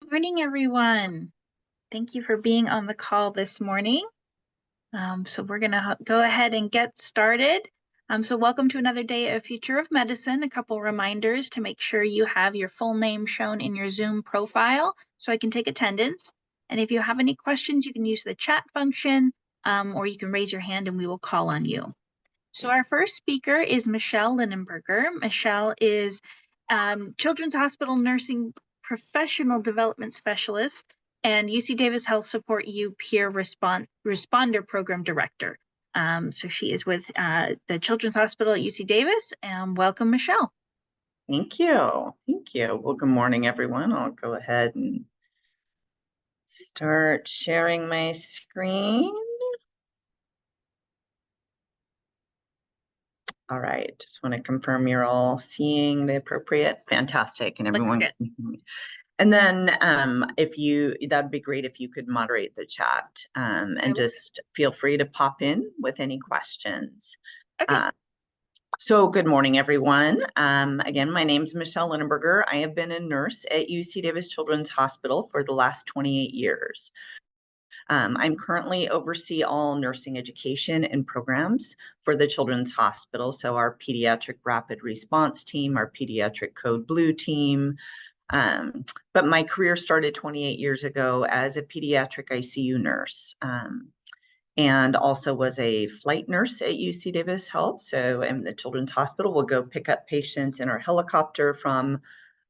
Morning, everyone. Thank you for being on the call this morning. So we're going to go ahead and get started. So welcome to another day of Future of Medicine. A couple reminders to make sure you have your full name shown in your Zoom profile so I can take attendance. And if you have any questions, you can use the chat function or you can raise your hand and we will call on you. So our first speaker is Michelle Linenberger. Michelle is Children's Hospital Nursing Professional Development Specialist and UC Davis Health Support U Peer Responder Program Director. So she is with the Children's Hospital at UC Davis. Welcome, Michelle. Thank you. Thank you. Well, good morning, everyone. I'll go ahead and start sharing my screen. All right, just want to confirm you're all seeing the appropriate, fantastic, and everyone. And then that'd be great if you could moderate the chat and just feel free to pop in with any questions. Okay. So good morning, everyone. Again, my name is Michelle Linenberger. I have been a nurse at UC Davis Children's Hospital for the last 28 years. I'm currently oversee all nursing education and programs for the Children's Hospital. So our pediatric rapid response team, our pediatric code blue team. But my career started 28 years ago as a pediatric ICU nurse. And also was a flight nurse at UC Davis Health. So in the Children's Hospital, we'll go pick up patients in our helicopter from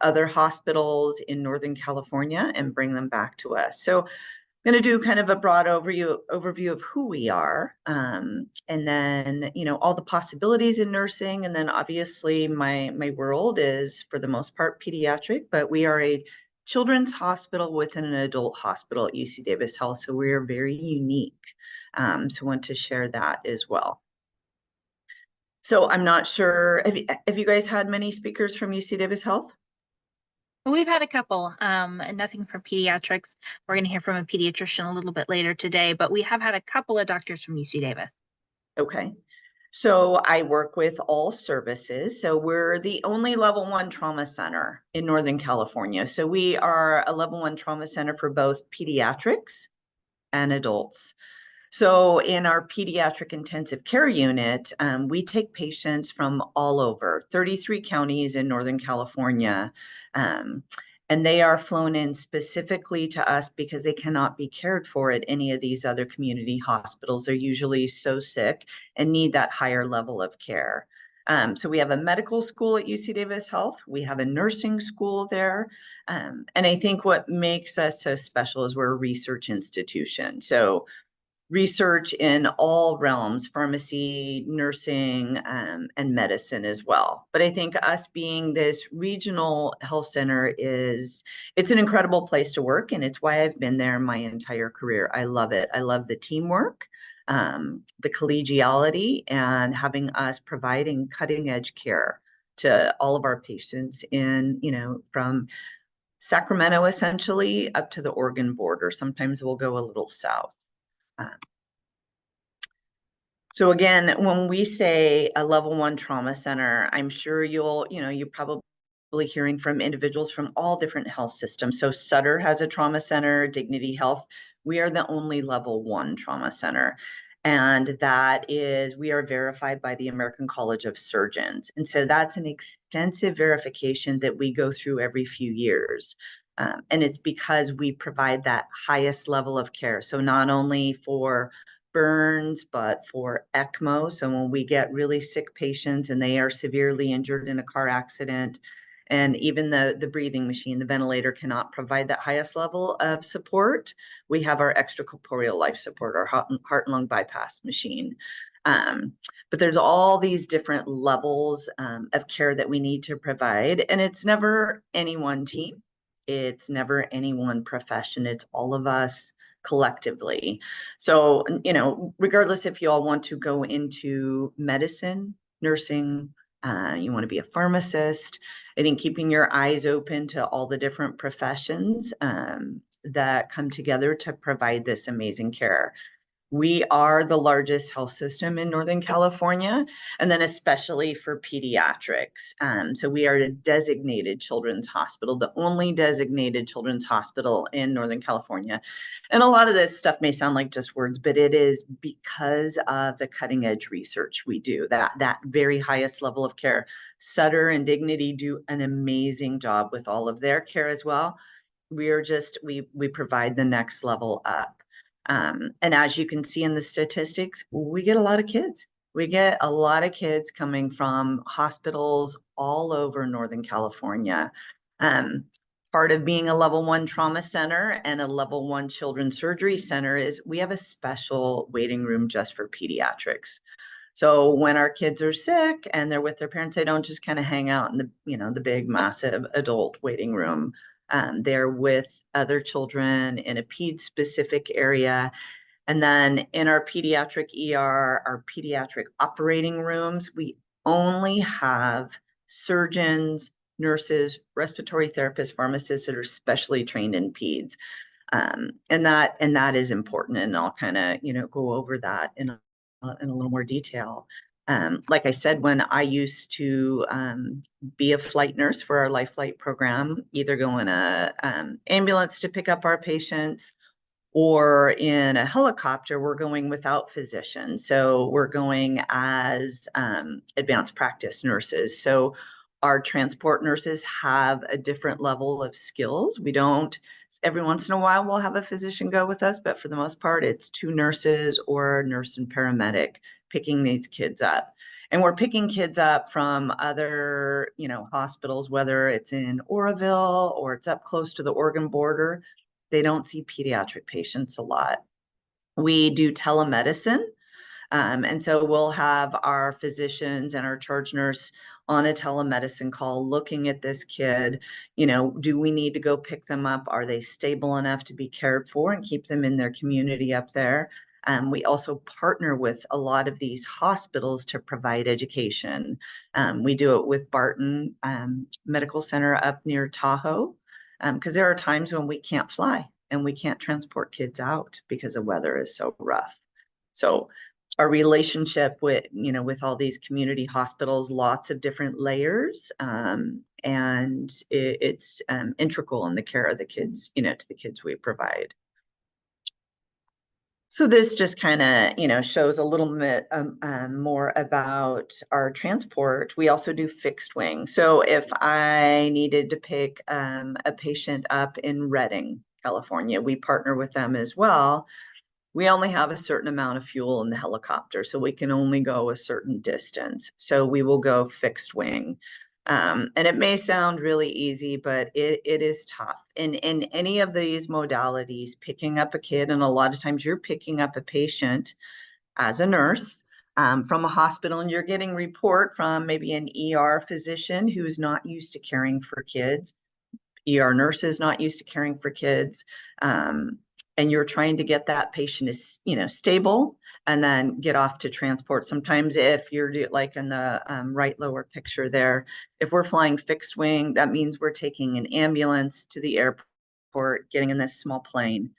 other hospitals in Northern California and bring them back to us. So I'm going to do kind of a broad overview of who we are, and then, all the possibilities in nursing. And then obviously my world is for the most part pediatric, but we are a children's hospital within an adult hospital at UC Davis Health. So we are very unique. So I want to share that as well. So I'm not sure, have you guys had many speakers from UC Davis Health? We've had a couple, nothing from pediatrics. We're going to hear from a pediatrician a little bit later today, but we have had a couple of doctors from UC Davis. Okay. So I work with all services. So we're the only level 1 trauma center in Northern California. So we are a level 1 trauma center for both pediatrics and adults. So in our pediatric intensive care unit, we take patients from all over 33 counties in Northern California. And they are flown in specifically to us because they cannot be cared for at any of these other community hospitals. They're usually so sick and need that higher level of care. So we have a medical school at UC Davis Health. We have a nursing school there. And I think what makes us so special is we're a research institution. So research in all realms, pharmacy, nursing, and medicine as well. But I think us being this regional health center it's an incredible place to work. And it's why I've been there my entire career. I love it. I love the teamwork, the collegiality, and having us providing cutting edge care to all of our patients from Sacramento, essentially, up to the Oregon border. Sometimes we'll go a little south. So again, when we say a level 1 trauma center, I'm sure you're probably hearing from individuals from all different health systems. So Sutter has a trauma center, Dignity Health. We are the only level 1 trauma center. And we are verified by the American College of Surgeons. And so that's an extensive verification that we go through every few years. And it's because we provide that highest level of care. So not only for burns, but for ECMO. So when we get really sick patients and they are severely injured in a car accident, and even the breathing machine, the ventilator cannot provide that highest level of support, we have our extracorporeal life support, our heart and lung bypass machine. But there's all these different levels of care that we need to provide. And it's never any one team. It's never any one profession. It's all of us collectively. So, regardless if you all want to go into medicine, nursing, you want to be a pharmacist, I think keeping your eyes open to all the different professions that come together to provide this amazing care. We are the largest health system in Northern California, and then especially for pediatrics. So we are a designated children's hospital, the only designated children's hospital in Northern California. And a lot of this stuff may sound like just words, but it is because of the cutting edge research we do, that very highest level of care. Sutter and Dignity do an amazing job with all of their care as well. We provide the next level up. And as you can see in the statistics, we get a lot of kids. We get a lot of kids coming from hospitals all over Northern California. Part of being a level 1 trauma center and a level 1 children's surgery center is we have a special waiting room just for pediatrics. So when our kids are sick and they're with their parents, they don't just kind of hang out in the big, massive adult waiting room. They're with other children in a ped specific area. And then in our pediatric ER, our pediatric operating rooms, we only have surgeons, nurses, respiratory therapists, pharmacists that are specially trained in peds. And that is important. And I'll kind of, go over that in a little more detail. Like I said, when I used to be a flight nurse for our Life Flight program, either go in a ambulance to pick up our patients, or in a helicopter, we're going without physicians. So we're going as advanced practice nurses. So our transport nurses have a different level of skills. We don't, every once in a while, we'll have a physician go with us, but for the most part, it's 2 nurses or a nurse and paramedic picking these kids up. And we're picking kids up from other, hospitals, whether it's in Oroville or it's up close to the Oregon border. They don't see pediatric patients a lot. We do telemedicine. And so we'll have our physicians and our charge nurse on a telemedicine call looking at this kid. Do we need to go pick them up? Are they stable enough to be cared for and keep them in their community up there? We also partner with a lot of these hospitals to provide education. We do it with Barton Medical Center up near Tahoe, because there are times when we can't fly and we can't transport kids out because the weather is so rough. So our relationship with all these community hospitals, lots of different layers, and it's integral in the care of the kids, to the kids we provide. So this just kind of, shows a little bit more about our transport. We also do fixed wing. So if I needed to pick a patient up in Redding, California, we partner with them as well. We only have a certain amount of fuel in the helicopter, so we can only go a certain distance. So we will go fixed wing. And it may sound really easy, but it is tough. In any of these modalities, picking up a kid, and a lot of times you're picking up a patient as a nurse from a hospital, and you're getting report from maybe an ER physician who's not used to caring for kids, ER nurses not used to caring for kids, and you're trying to get that patient is stable and then get off to transport. Sometimes if you're like in the right lower picture there, if we're flying fixed wing, that means we're taking an ambulance to the airport, getting in this small plane,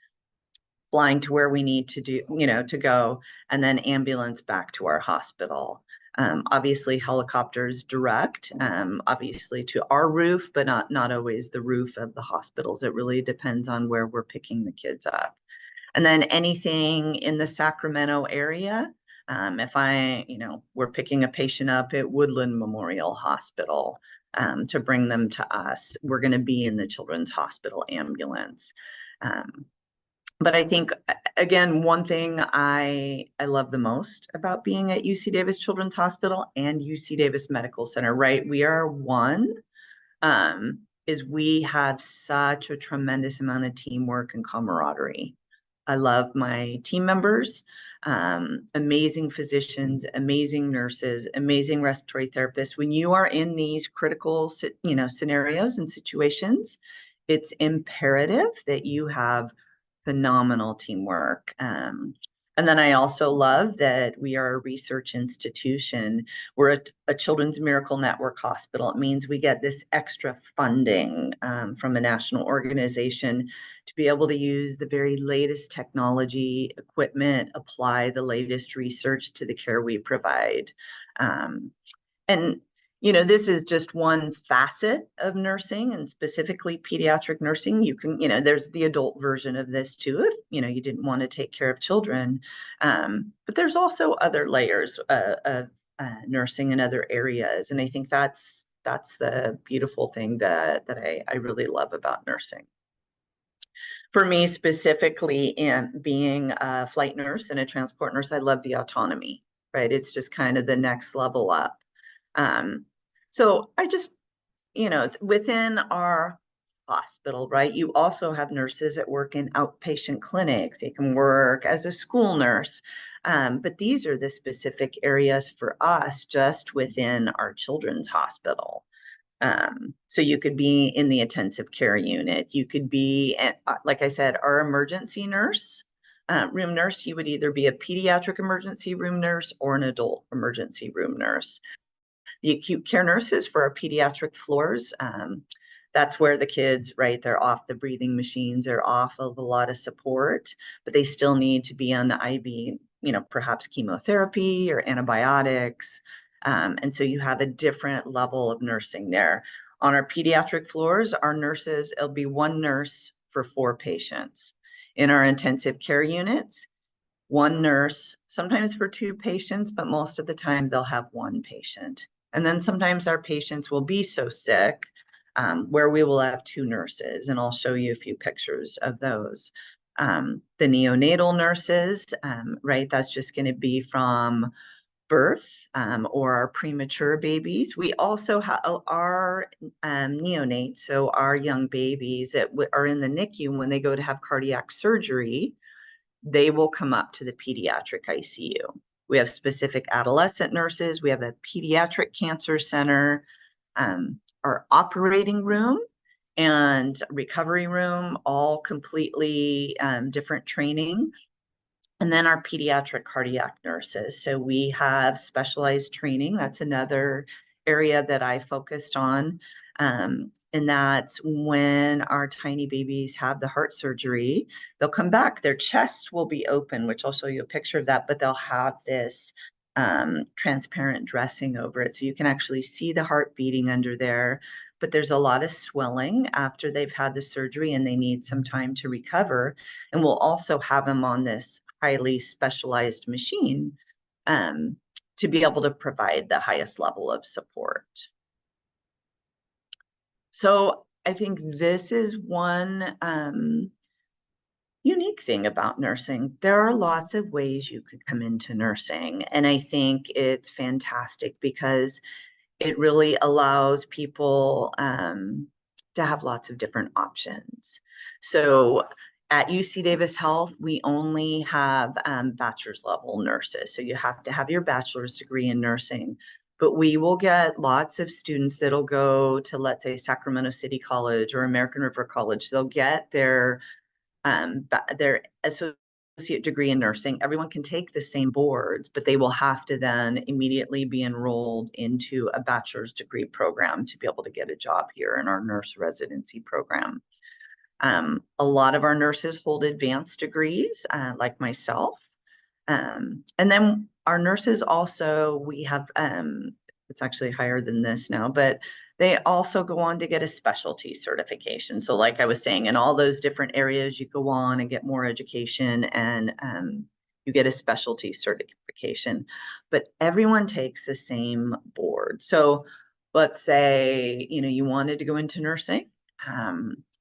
flying to where we need to to go, and then ambulance back to our hospital. Obviously helicopters direct, obviously to our roof, but not always the roof of the hospitals. It really depends on where we're picking the kids up. And then anything in the Sacramento area, if we're picking a patient up at Woodland Memorial Hospital to bring them to us, we're going to be in the Children's Hospital ambulance. But I think, again, one thing I love the most about being at UC Davis Children's Hospital and UC Davis Medical Center, right? We are one, is we have such a tremendous amount of teamwork and camaraderie. I love my team members, amazing physicians, amazing nurses, amazing respiratory therapists. When you are in these critical, scenarios and situations, it's imperative that you have phenomenal teamwork. And then I also love that we are a research institution. We're a Children's Miracle Network hospital. It means we get this extra funding from a national organization to be able to use the very latest technology, equipment, apply the latest research to the care we provide. And this is just one facet of nursing, and specifically pediatric nursing. You can, there's the adult version of this too, if, you didn't want to take care of children. But there's also other layers of nursing in other areas. And I think that's the beautiful thing that I really love about nursing. For me specifically, in being a flight nurse and a transport nurse, I love the autonomy, right? It's just kind of the next level up. So I just, within our hospital, right, you also have nurses that work in outpatient clinics. They can work as a school nurse. But these are the specific areas for us just within our children's hospital. So you could be in the intensive care unit. You could be, like I said, our emergency nurse, room nurse. You would either be a pediatric emergency room nurse or an adult emergency room nurse. The acute care nurses for our pediatric floors, that's where the kids, right, they're off the breathing machines, they're off of a lot of support, but they still need to be on the IV, perhaps chemotherapy or antibiotics. And so you have a different level of nursing there. On our pediatric floors, our nurses, it'll be one nurse for 4 patients. In our intensive care units, one nurse, sometimes for 2 patients, but most of the time they'll have 1 patient. And then sometimes our patients will be so sick where we will have 2 nurses, and I'll show you a few pictures of those. The neonatal nurses, right, that's just going to be from birth or our premature babies. We also have our neonates, so our young babies that are in the NICU when they go to have cardiac surgery, they will come up to the pediatric ICU. We have specific adolescent nurses. We have a pediatric cancer center, our operating room and recovery room, all completely different training. And then our pediatric cardiac nurses. So we have specialized training. That's another area that I focused on. And that's when our tiny babies have the heart surgery, they'll come back, their chests will be open, which I'll show you a picture of that, but they'll have this transparent dressing over it. So you can actually see the heart beating under there, but there's a lot of swelling after they've had the surgery and they need some time to recover. And we'll also have them on this highly specialized machine to be able to provide the highest level of support. So I think this is one unique thing about nursing. There are lots of ways you could come into nursing, and I think it's fantastic because it really allows people to have lots of different options. So at UC Davis Health, we only have bachelor's level nurses. So you have to have your bachelor's degree in nursing. But we will get lots of students that'll go to, let's say, Sacramento City College or American River College. They'll get their associate degree in nursing. Everyone can take the same boards, but they will have to then immediately be enrolled into a bachelor's degree program to be able to get a job here in our nurse residency program. A lot of our nurses hold advanced degrees, like myself. And then our nurses also, we have, it's actually higher than this now, but they also go on to get a specialty certification. So like I was saying, in all those different areas, you go on and get more education and you get a specialty certification, but everyone takes the same board. So let's say, you wanted to go into nursing,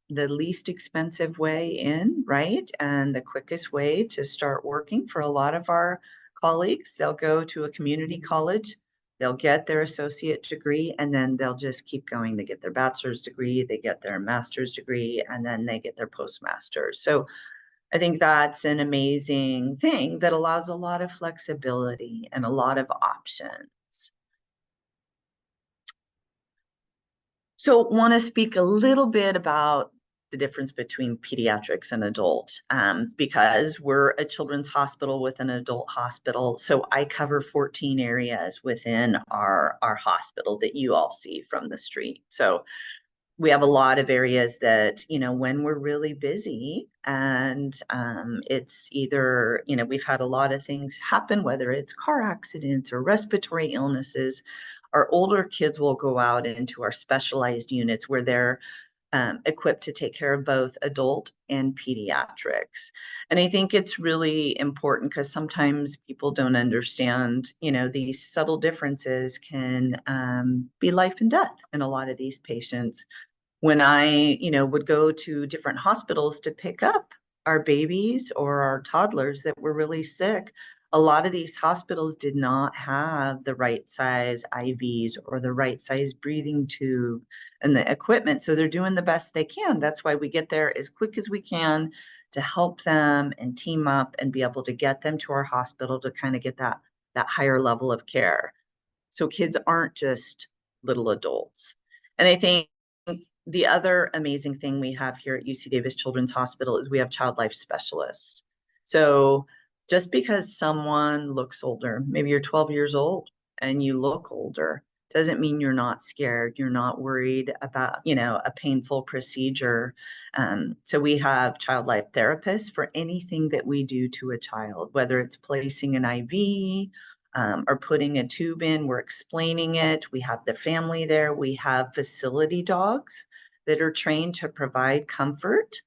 the least expensive way in, right? And the quickest way to start working for a lot of our colleagues, they'll go to a community college, they'll get their associate degree, and then they'll just keep going. They get their bachelor's degree, they get their master's degree, and then they get their postmaster's. So I think that's an amazing thing that allows a lot of flexibility and a lot of options. So want to speak a little bit about the difference between pediatrics and adult, because we're a children's hospital with an adult hospital. So I cover 14 areas within our hospital that you all see from the street. So we have a lot of areas that, when we're really busy and it's either, we've had a lot of things happen, whether it's car accidents or respiratory illnesses, our older kids will go out into our specialized units where they're equipped to take care of both adult and pediatrics. And I think it's really important because sometimes people don't understand, these subtle differences can be life and death in a lot of these patients. When I, would go to different hospitals to pick up our babies or our toddlers that were really sick, a lot of these hospitals did not have the right size IVs or the right size breathing tube and the equipment. So they're doing the best they can. That's why we get there as quick as we can to help them and team up and be able to get them to our hospital to kind of get that higher level of care. So kids aren't just little adults. And I think the other amazing thing we have here at UC Davis Children's Hospital is we have child life specialists. So just because someone looks older, maybe you're 12 years old and you look older, doesn't mean you're not scared. You're not worried about, a painful procedure. So we have child life therapists for anything that we do to a child, whether it's placing an IV, or putting a tube in, we're explaining it. We have the family there. We have facility dogs that are trained to provide comfort.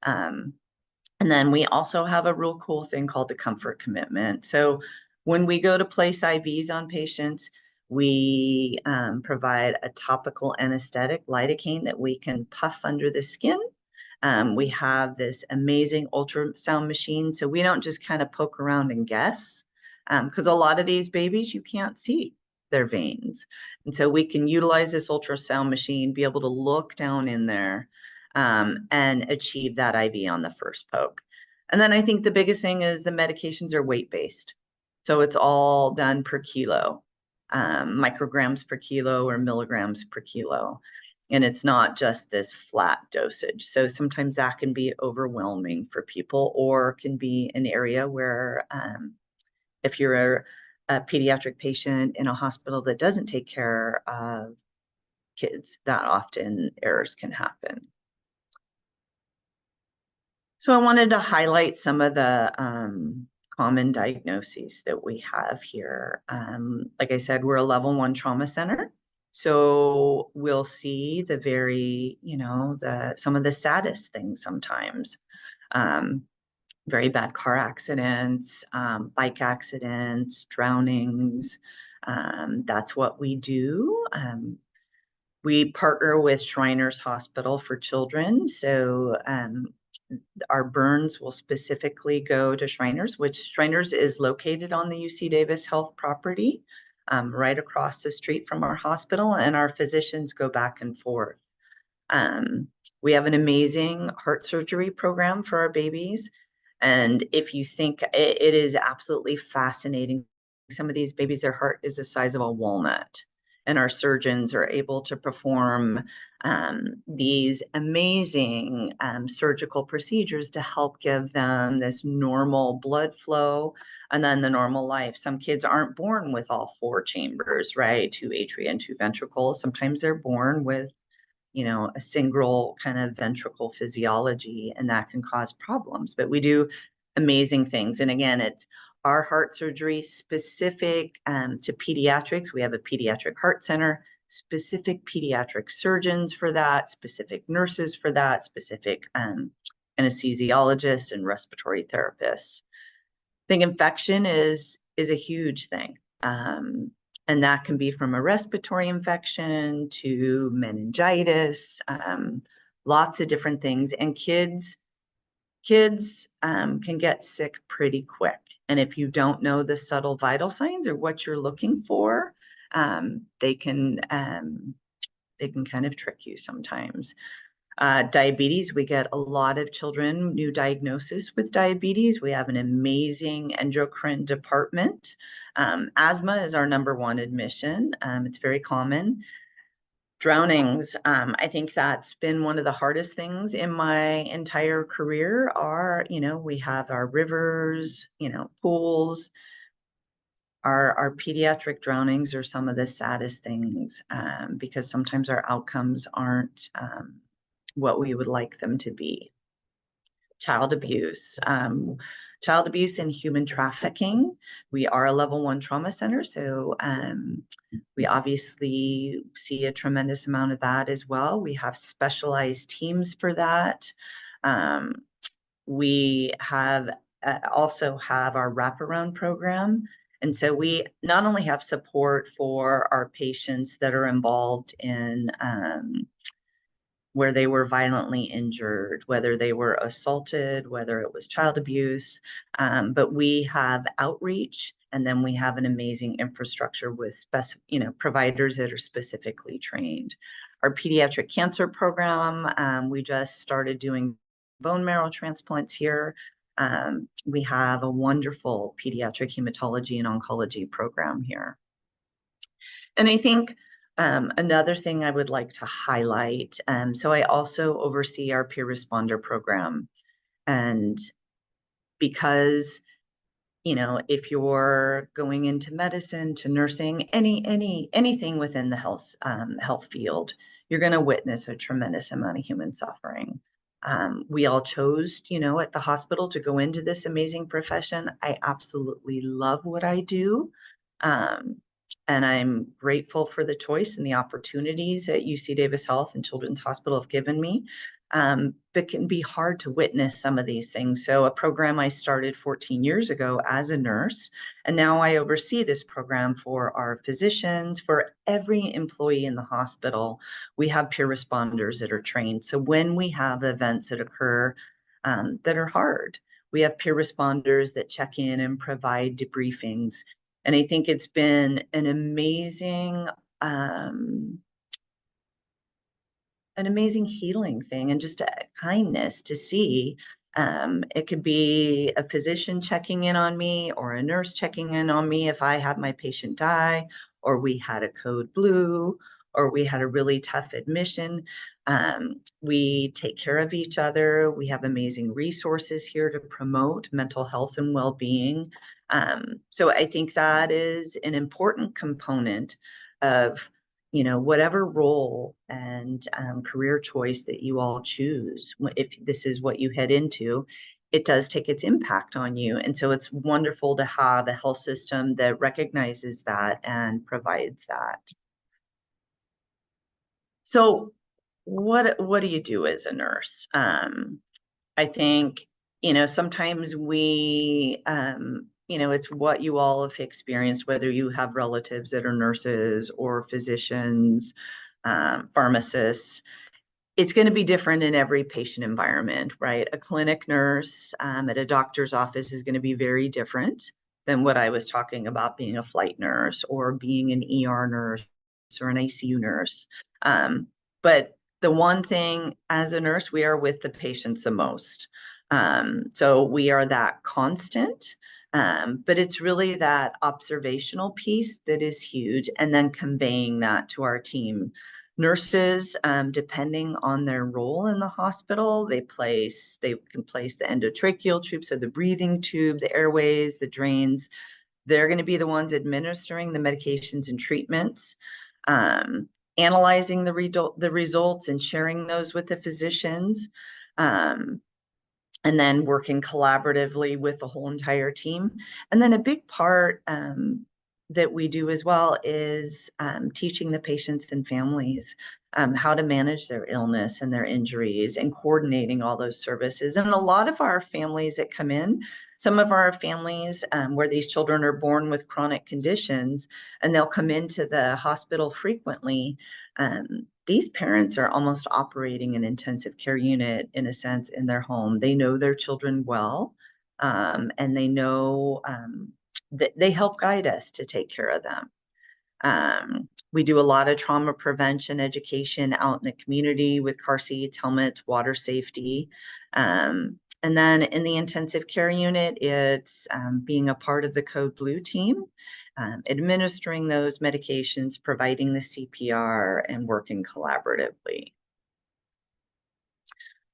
And then we also have a real cool thing called the comfort commitment. So when we go to place IVs on patients, we provide a topical anesthetic, lidocaine, that we can puff under the skin. We have this amazing ultrasound machine. So we don't just kind of poke around and guess, because a lot of these babies, you can't see their veins. And so we can utilize this ultrasound machine, be able to look down in there and achieve that IV on the first poke. And then I think the biggest thing is the medications are weight-based. So it's all done per kilo, micrograms per kilo or milligrams per kilo. And it's not just this flat dosage. So sometimes that can be overwhelming for people, or can be an area where if you're a pediatric patient in a hospital that doesn't take care of kids, that often errors can happen. So I wanted to highlight some of the common diagnoses that we have here. Like I said, we're a level 1 trauma center. So we'll see the very, some of the saddest things sometimes. Very bad car accidents, bike accidents, drownings. That's what we do. We partner with Shriners Hospital for Children. So our burns will specifically go to Shriners, which Shriners is located on the UC Davis Health property, right across the street from our hospital, and our physicians go back and forth. We have an amazing heart surgery program for our babies. And if you think, it is absolutely fascinating. Some of these babies, their heart is the size of a walnut, and our surgeons are able to perform these amazing surgical procedures to help give them this normal blood flow and then the normal life. Some kids aren't born with all 4 chambers, right? 2 atria and 2 ventricles. Sometimes they're born with a single kind of ventricle physiology, and that can cause problems. But we do amazing things. And again, it's our heart surgery specific to pediatrics. We have a pediatric heart center, specific pediatric surgeons for that, specific nurses for that, specific anesthesiologists and respiratory therapists. I think infection is a huge thing. And that can be from a respiratory infection to meningitis, lots of different things. And kids can get sick pretty quick. And if you don't know the subtle vital signs or what you're looking for, they can kind of trick you sometimes. Diabetes, we get a lot of children, new diagnosis with diabetes. We have an amazing endocrine department. Asthma is our #1 admission. It's very common. Drownings, I think that's been one of the hardest things in my entire career are, we have our rivers, pools. Our pediatric drownings are some of the saddest things because sometimes our outcomes aren't what we would like them to be. Child abuse. Child abuse and human trafficking. We are a level 1 trauma center, so we obviously see a tremendous amount of that as well. We have specialized teams for that. We have also have our wraparound program. And so we not only have support for our patients that are involved in where they were violently injured, whether they were assaulted, whether it was child abuse, but we have outreach, and then we have an amazing infrastructure with providers that are specifically trained. Our pediatric cancer program, we just started doing bone marrow transplants here. We have a wonderful pediatric hematology and oncology program here. And I think another thing I would like to highlight, so I also oversee our peer responder program. And because, if you're going into medicine, to nursing, anything within the health field, you're going to witness a tremendous amount of human suffering. We all chose, at the hospital to go into this amazing profession. I absolutely love what I do. And I'm grateful for the choice and the opportunities that UC Davis Health and Children's Hospital have given me. But it can be hard to witness some of these things. So a program I started 14 years ago as a nurse, and now I oversee this program for our physicians, for every employee in the hospital. We have peer responders that are trained. So when we have events that occur that are hard, we have peer responders that check in and provide debriefings. And I think it's been an amazing healing thing, and just a kindness to see. It could be a physician checking in on me or a nurse checking in on me if I had my patient die, or we had a code blue, or we had a really tough admission. We take care of each other. We have amazing resources here to promote mental health and well-being. So I think that is an important component of whatever role and career choice that you all choose. If this is what you head into, it does take its impact on you. And so it's wonderful to have a health system that recognizes that and provides that. So what do you do as a nurse? I think, sometimes we, it's what you all have experienced, whether you have relatives that are nurses or physicians, pharmacists. It's going to be different in every patient environment, right? A clinic nurse at a doctor's office is going to be very different than what I was talking about being a flight nurse or being an ER nurse or an ICU nurse. But the one thing as a nurse, we are with the patients the most. So we are that constant, but it's really that observational piece that is huge, and then conveying that to our team. Nurses, depending on their role in the hospital, they can place the endotracheal tube, so the breathing tube, the airways, the drains. They're going to be the ones administering the medications and treatments, analyzing the results and sharing those with the physicians, and then working collaboratively with the whole entire team. And then a big part that we do as well is teaching the patients and families how to manage their illness and their injuries, and coordinating all those services. And a lot of our families that come in, some of our families where these children are born with chronic conditions, and they'll come into the hospital frequently, these parents are almost operating an intensive care unit in a sense in their home. They know their children well, and they know that they help guide us to take care of them. We do a lot of trauma prevention education out in the community with car seats, helmets, water safety. And then in the intensive care unit, it's being a part of the Code Blue team. administering those medications, providing the CPR, and working collaboratively.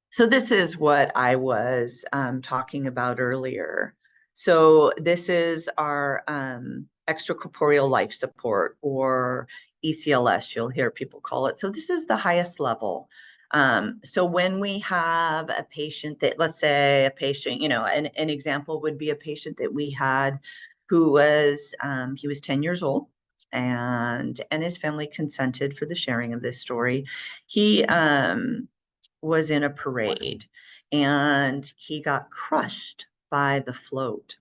So this is what I was talking about earlier. So this is our extracorporeal life support, or ECLS, you'll hear people call it. So this is the highest level. So when we have a patient that, let's say a patient, an example would be a patient that we had who was, he was 10 years old, and his family consented for the sharing of this story. He was in a parade and he got crushed by the float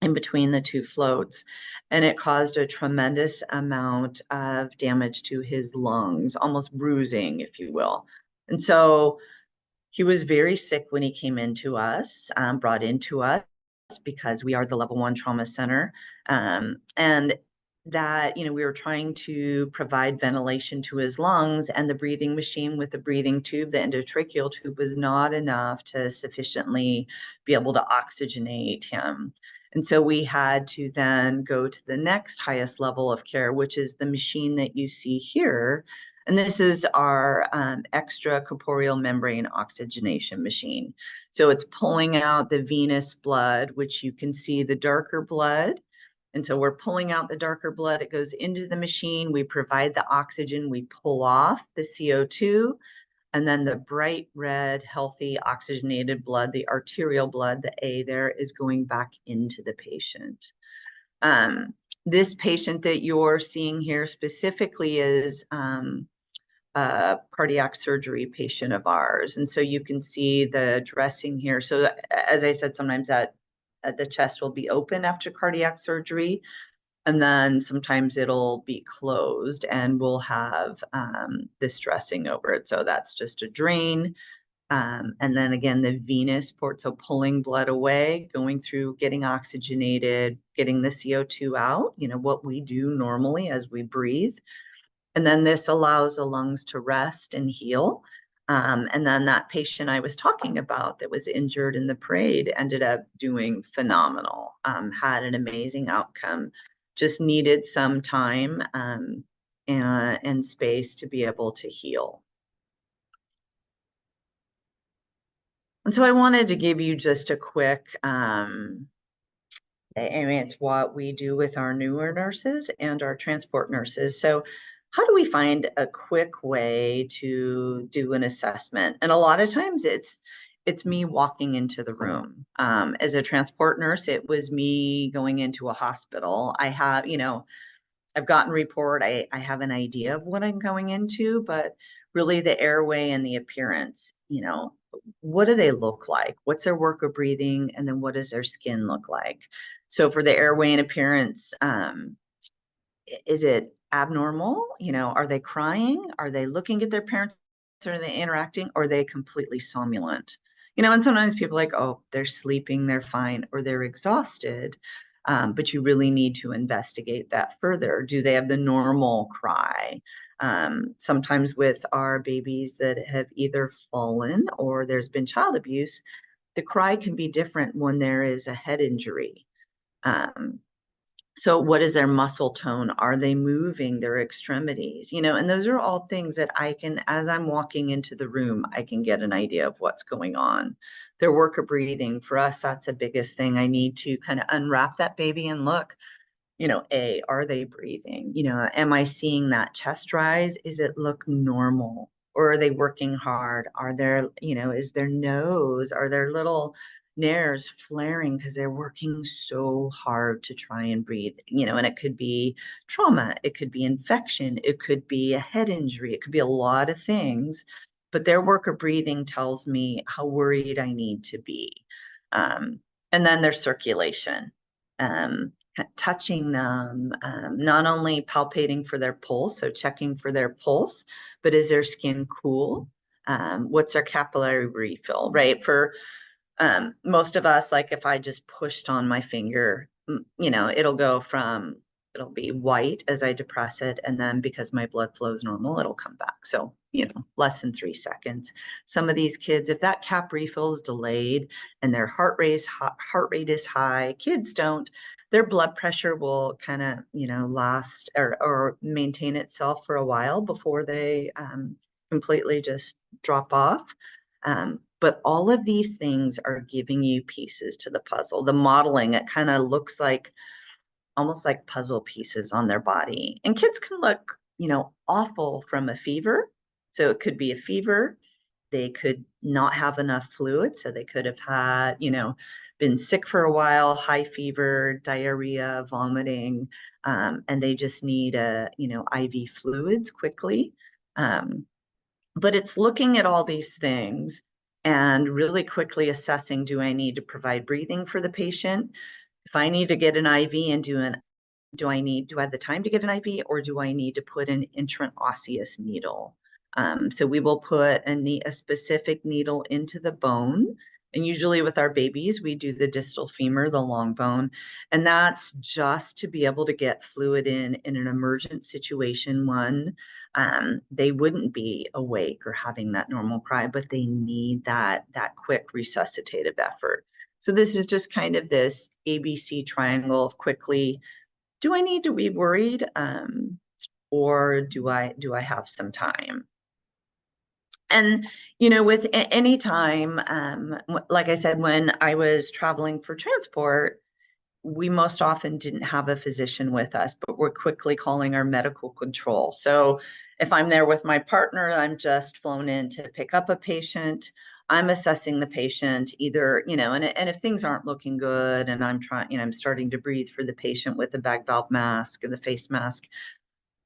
in between the two floats, and it caused a tremendous amount of damage to his lungs, almost bruising, if you will. And so he was very sick when he came into us, brought into us, because we are the level 1 trauma center. And that, we were trying to provide ventilation to his lungs, and the breathing machine with the breathing tube, the endotracheal tube, was not enough to sufficiently be able to oxygenate him. And so we had to then go to the next highest level of care, which is the machine that you see here. And this is our extracorporeal membrane oxygenation machine. So it's pulling out the venous blood, which you can see the darker blood. And so we're pulling out the darker blood. It goes into the machine. We provide the oxygen. We pull off the CO2. And then the bright red, healthy, oxygenated blood, the arterial blood, the A there, is going back into the patient. This patient that you're seeing here specifically is a cardiac surgery patient of ours. And so you can see the dressing here. So as I said, sometimes that the chest will be open after cardiac surgery, and then sometimes it'll be closed and we'll have this dressing over it. So that's just a drain. And then again, the venous port, so pulling blood away, going through, getting oxygenated, getting the CO2 out, what we do normally as we breathe. And then this allows the lungs to rest and heal. And then that patient I was talking about that was injured in the parade ended up doing phenomenal, had an amazing outcome, just needed some time and space to be able to heal. And so I wanted to give you just a quick, it's what we do with our newer nurses and our transport nurses. So how do we find a quick way to do an assessment? And a lot of times it's me walking into the room. As a transport nurse, it was me going into a hospital. I have, I've gotten report, I have an idea of what I'm going into, but really the airway and the appearance, what do they look like? What's their work of breathing? And then what does their skin look like? So for the airway and appearance, is it abnormal? Are they crying? Are they looking at their parents? Are they interacting? Or are they completely somnolent? And sometimes people are like, oh, they're sleeping, they're fine, or they're exhausted. But you really need to investigate that further. Do they have the normal cry? Sometimes with our babies that have either fallen or there's been child abuse, the cry can be different when there is a head injury. So what is their muscle tone? Are they moving their extremities? And those are all things that I can, as I'm walking into the room, I can get an idea of what's going on. Their work of breathing, for us, that's the biggest thing. I need to kind of unwrap that baby and look, are they breathing? Am I seeing that chest rise? Is it look normal? Or are they working hard? Are there, is their nose, are there little nares flaring because they're working so hard to try and breathe, and it could be trauma, it could be infection, it could be a head injury, it could be a lot of things, but their work of breathing tells me how worried I need to be. And then their circulation, touching them, not only palpating for their pulse, so checking for their pulse, but is their skin cool? What's their capillary refill, right? For most of us, like if I just pushed on my finger, it'll be white as I depress it. And then because my blood flow is normal, it'll come back. So, less than 3 seconds. Some of these kids, if that cap refill is delayed and their heart rate is high, kids don't, their blood pressure will kind of, last or maintain itself for a while before they completely just drop off. But all of these things are giving you pieces to the puzzle. The modeling, it kind of looks like almost like puzzle pieces on their body. And kids can look, awful from a fever. So it could be a fever. They could not have enough fluid. So they could have had, been sick for a while, high fever, diarrhea, vomiting, and they just need IV fluids quickly. But it's looking at all these things and really quickly assessing, do I need to provide breathing for the patient? If I need to get an IV and do I have the time to get an IV, or do I need to put an intraosseous needle? So we will put a specific needle into the bone. And usually with our babies, we do the distal femur, the long bone. And that's just to be able to get fluid in an emergent situation. They wouldn't be awake or having that normal cry, but they need that quick resuscitative effort. So this is just kind of this ABC triangle of quickly, do I need to be worried? Or do I have some time? And, with any time, like I said, when I was traveling for transport, we most often didn't have a physician with us, but we're quickly calling our medical control. So if I'm there with my partner, I'm just flown in to pick up a patient. I'm assessing the patient either, and if things aren't looking good and I'm trying, I'm starting to breathe for the patient with the bag valve mask and the face mask,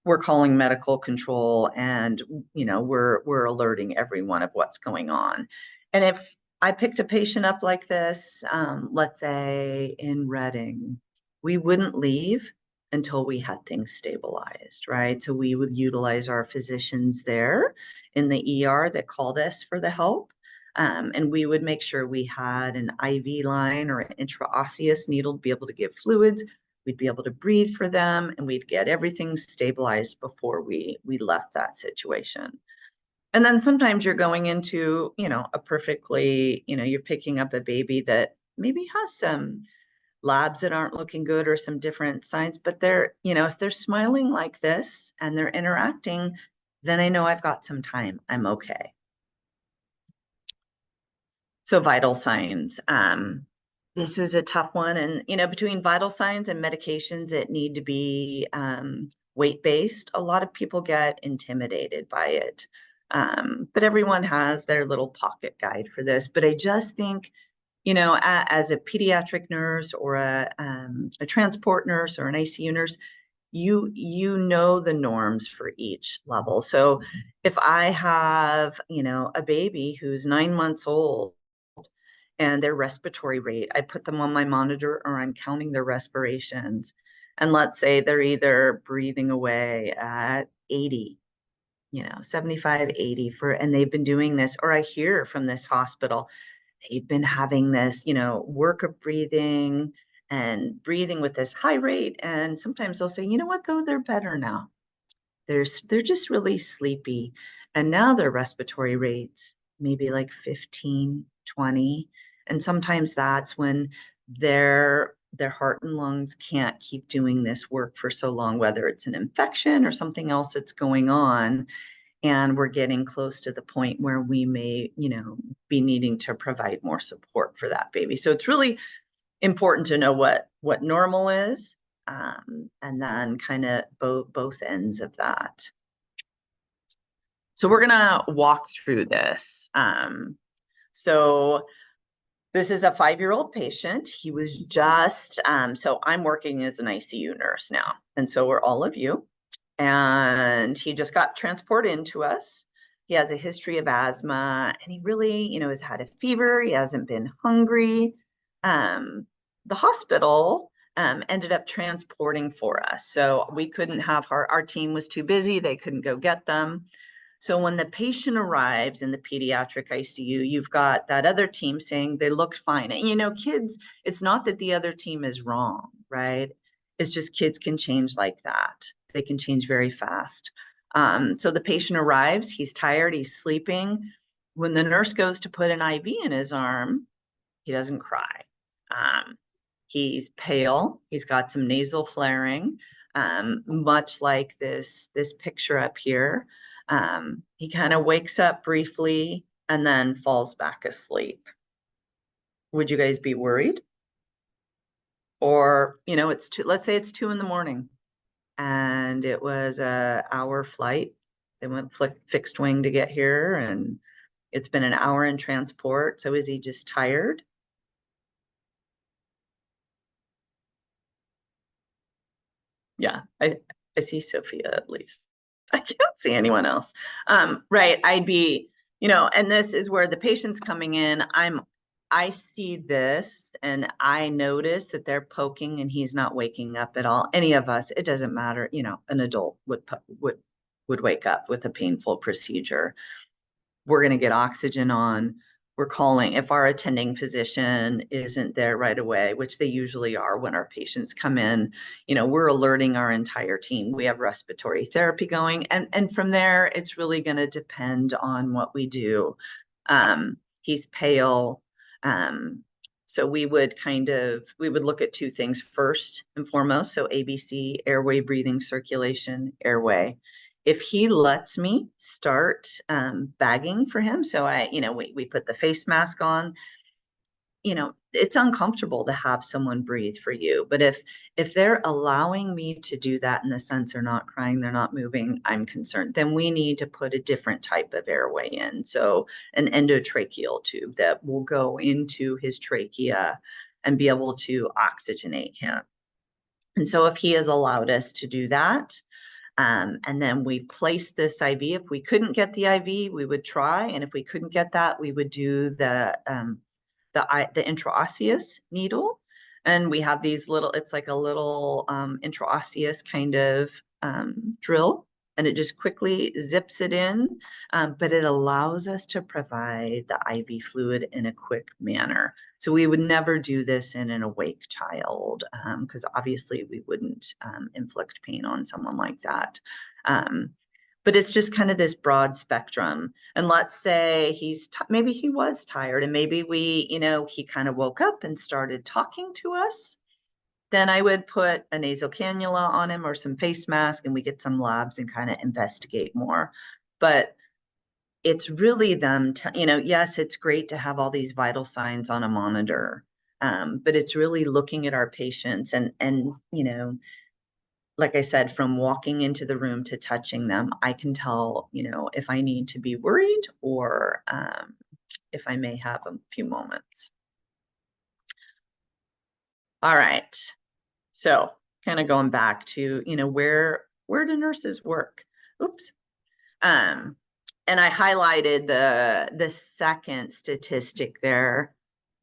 we're calling medical control and, we're alerting everyone of what's going on. And if I picked a patient up like this, let's say in Reading, we wouldn't leave until we had things stabilized, right? So we would utilize our physicians there in the ER that called us for the help. And we would make sure we had an IV line or an intraosseous needle to be able to give fluids. We'd be able to breathe for them, and we'd get everything stabilized before we left that situation. And then sometimes you're going into, a perfectly, you're picking up a baby that maybe has some labs that aren't looking good or some different signs, but they're, if they're smiling like this and they're interacting, then I know I've got some time. I'm okay. So vital signs. This is a tough one. And, between vital signs and medications that need to be weight-based, a lot of people get intimidated by it. But everyone has their little pocket guide for this. But I just think, as a pediatric nurse or a transport nurse or an ICU nurse, you know the norms for each level. So if I have, a baby who's 9 months old, and their respiratory rate, I put them on my monitor or I'm counting their respirations. And let's say they're either breathing away at 80, 75, 80 and they've been doing this, or I hear from this hospital, they've been having this, work of breathing and breathing with this high rate. And sometimes they'll say, you know what, though, they're better now. They're just really sleepy. And now their respiratory rates maybe like 15, 20. And sometimes that's when their heart and lungs can't keep doing this work for so long, whether it's an infection or something else that's going on. And we're getting close to the point where we may, be needing to provide more support for that baby. So it's really important to know what normal is, and then kind of both ends of that. So we're gonna walk through this. So this is a 5-year-old patient. He was just, so I'm working as an ICU nurse now, and so are all of you. And he just got transported into us. He has a history of asthma, and he really, has had a fever. He hasn't been hungry. The hospital ended up transporting for us. So we couldn't have our team was too busy. They couldn't go get them. So when the patient arrives in the pediatric ICU, you've got that other team saying they looked fine. And, kids, it's not that the other team is wrong, right? It's just kids can change like that. They can change very fast. So the patient arrives, he's tired, he's sleeping. When the nurse goes to put an IV in his arm, he doesn't cry. He's pale. He's got some nasal flaring, much like this picture up here. He kind of wakes up briefly and then falls back asleep. Would you guys be worried? Or, let's say it's 2 a.m. and it was a hour flight. They went fixed wing to get here, and it's been an hour in transport. So is he just tired? Yeah, I see Sophia at least. I can't see anyone else. Right. I'd be, and this is where the patient's coming in. I see this and I notice that they're poking and he's not waking up at all. Any of us, it doesn't matter. An adult would wake up with a painful procedure. We're going to get oxygen on. We're calling if our attending physician isn't there right away, which they usually are when our patients come in. We're alerting our entire team. We have respiratory therapy going, and from there, it's really going to depend on what we do. He's pale, so we would look at two things first and foremost. So ABC, airway, breathing, circulation, airway. If he lets me start bagging for him, so we put the face mask on, it's uncomfortable to have someone breathe for you. But if they're allowing me to do that in the sense they're not crying, they're not moving, I'm concerned, then we need to put a different type of airway in. So an endotracheal tube that will go into his trachea and be able to oxygenate him. And so if he has allowed us to do that, and then we've placed this IV. If we couldn't get the IV, we would try. And if we couldn't get that, we would do the intraosseous needle. And we have these it's like a little intraosseous kind of drill. And it just quickly zips it in. But it allows us to provide the IV fluid in a quick manner. So we would never do this in an awake child because obviously we wouldn't inflict pain on someone like that. But it's just kind of this broad spectrum. And let's say maybe he was tired and maybe he kind of woke up and started talking to us. Then I would put a nasal cannula on him or some face mask and we get some labs and kind of investigate more. But it's really them, yes, it's great to have all these vital signs on a monitor, but it's really looking at our patients and like I said, from walking into the room to touching them, I can tell, if I need to be worried or if I may have a few moments. All right. So kind of going back to, where do nurses work? Oops. And I highlighted the second statistic there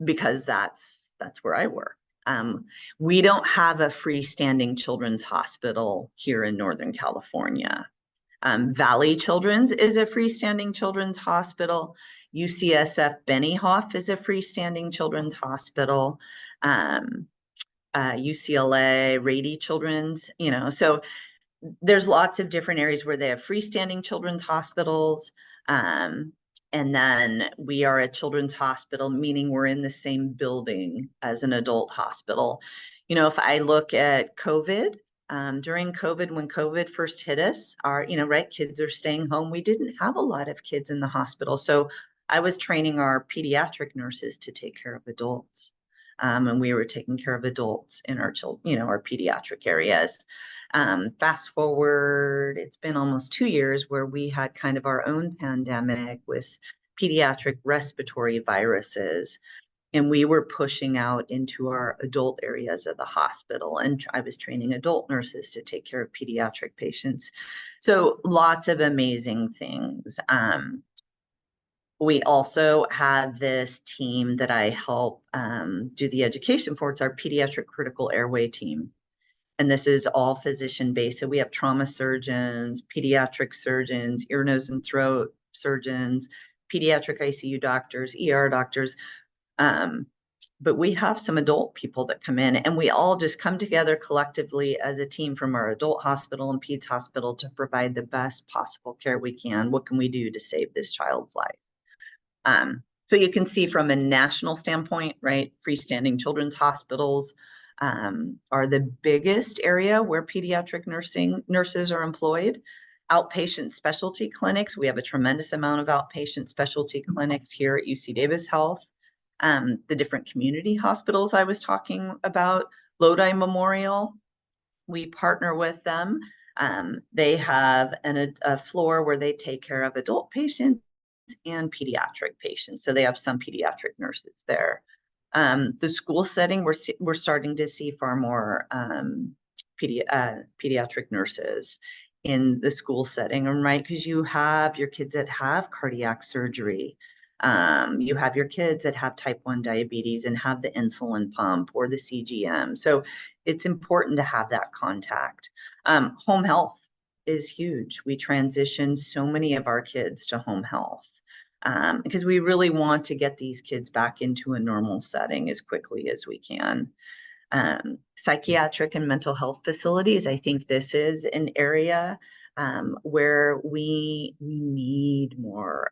because that's where I work. We don't have a freestanding children's hospital here in Northern California. Valley Children's is a freestanding children's hospital. UCSF Benioff is a freestanding children's hospital. UCLA Rady Children's, so there's lots of different areas where they have freestanding children's hospitals. And then we are a children's hospital, meaning we're in the same building as an adult hospital. If I look at COVID, during COVID, when COVID first hit us, kids are staying home. We didn't have a lot of kids in the hospital. So I was training our pediatric nurses to take care of adults. And we were taking care of adults in our our pediatric areas. Fast forward, it's been almost 2 years where we had kind of our own pandemic with pediatric respiratory viruses. And we were pushing out into our adult areas of the hospital. And I was training adult nurses to take care of pediatric patients. So lots of amazing things. We also have this team that I help do the education for. It's our pediatric critical airway team. And this is all physician-based. So we have trauma surgeons, pediatric surgeons, ear, nose, and throat surgeons, pediatric ICU doctors, ER doctors. But we have some adult people that come in and we all just come together collectively as a team from our adult hospital and peds hospital to provide the best possible care we can. What can we do to save this child's life? So you can see from a national standpoint, right? Freestanding children's hospitals, are the biggest area where pediatric nurses are employed. Outpatient specialty clinics, we have a tremendous amount of outpatient specialty clinics here at UC Davis Health. The different community hospitals I was talking about, Lodi Memorial, we partner with them. They have a floor where they take care of adult patients and pediatric patients. So they have some pediatric nurses there. The school setting, we're starting to see far more pediatric nurses in the school setting, and right, because you have your kids that have cardiac surgery. You have your kids that have type 1 diabetes and have the insulin pump or the CGM. So it's important to have that contact. Home health is huge. We transition so many of our kids to home health because we really want to get these kids back into a normal setting as quickly as we can. Psychiatric and mental health facilities, I think this is an area where we need more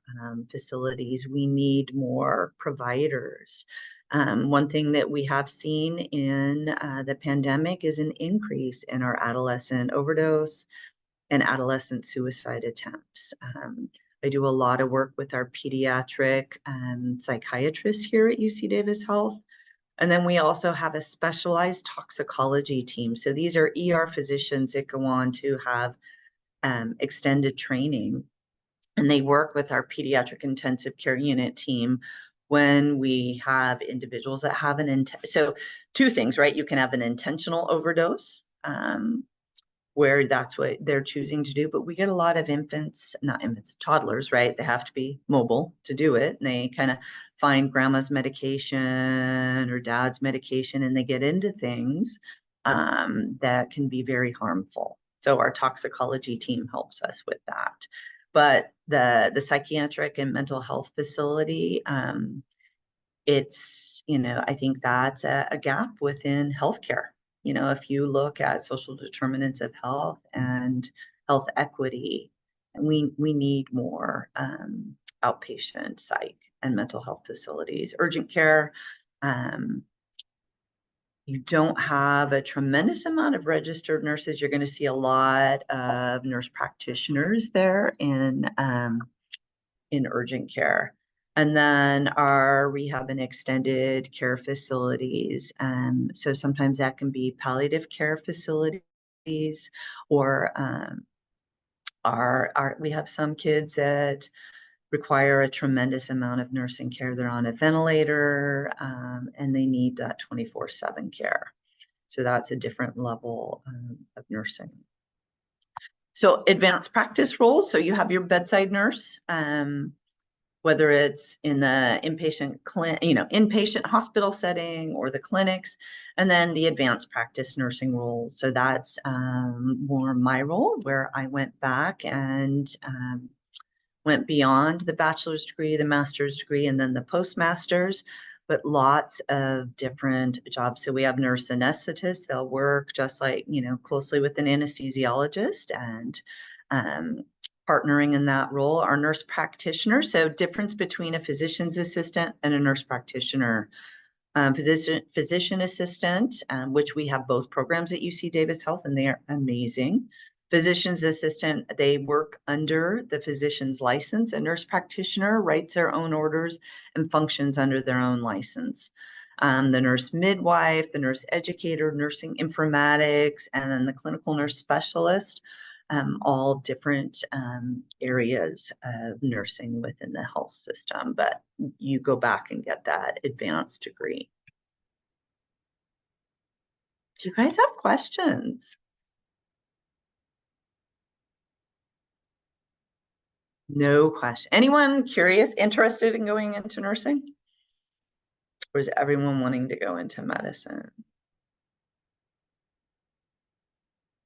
facilities. We need more providers. One thing that we have seen in the pandemic is an increase in our adolescent overdose and adolescent suicide attempts. I do a lot of work with our pediatric psychiatrists here at UC Davis Health. And then we also have a specialized toxicology team. So these are ER physicians that go on to have extended training, and they work with our pediatric intensive care unit team when we have individuals that have so two things, right? You can have an intentional overdose, where that's what they're choosing to do. But we get a lot of toddlers, right? They have to be mobile to do it. And they kind of find grandma's medication or dad's medication, and they get into things that can be very harmful. So our toxicology team helps us with that. But the psychiatric and mental health facility, it's, I think that's a gap within healthcare. If you look at social determinants of health and health equity, we need more outpatient psych and mental health facilities. Urgent care, you don't have a tremendous amount of registered nurses. You're going to see a lot of nurse practitioners there in urgent care. And then our rehab and extended care facilities. So sometimes that can be palliative care facilities, or we have some kids that require a tremendous amount of nursing care. They're on a ventilator, and they need that 24/7 care. So that's a different level of nursing. So advanced practice roles. So you have your bedside nurse, whether it's in the inpatient hospital setting or the clinics, and then the advanced practice nursing role. So that's more my role, where I went back and went beyond the bachelor's degree, the master's degree, and then the postmaster's, but lots of different jobs. So we have nurse anesthetists. They'll work just like, closely with an anesthesiologist and partnering in that role. Our nurse practitioner, so difference between a physician's assistant and a nurse practitioner. Physician assistant, which we have both programs at UC Davis Health, and they are amazing. Physician's assistant, they work under the physician's license. A nurse practitioner writes their own orders and functions under their own license. The nurse midwife, the nurse educator, nursing informatics, and then the clinical nurse specialist, all different areas of nursing within the health system, but you go back and get that advanced degree. Do you guys have questions? No question. Anyone curious, interested in going into nursing? Or is everyone wanting to go into medicine?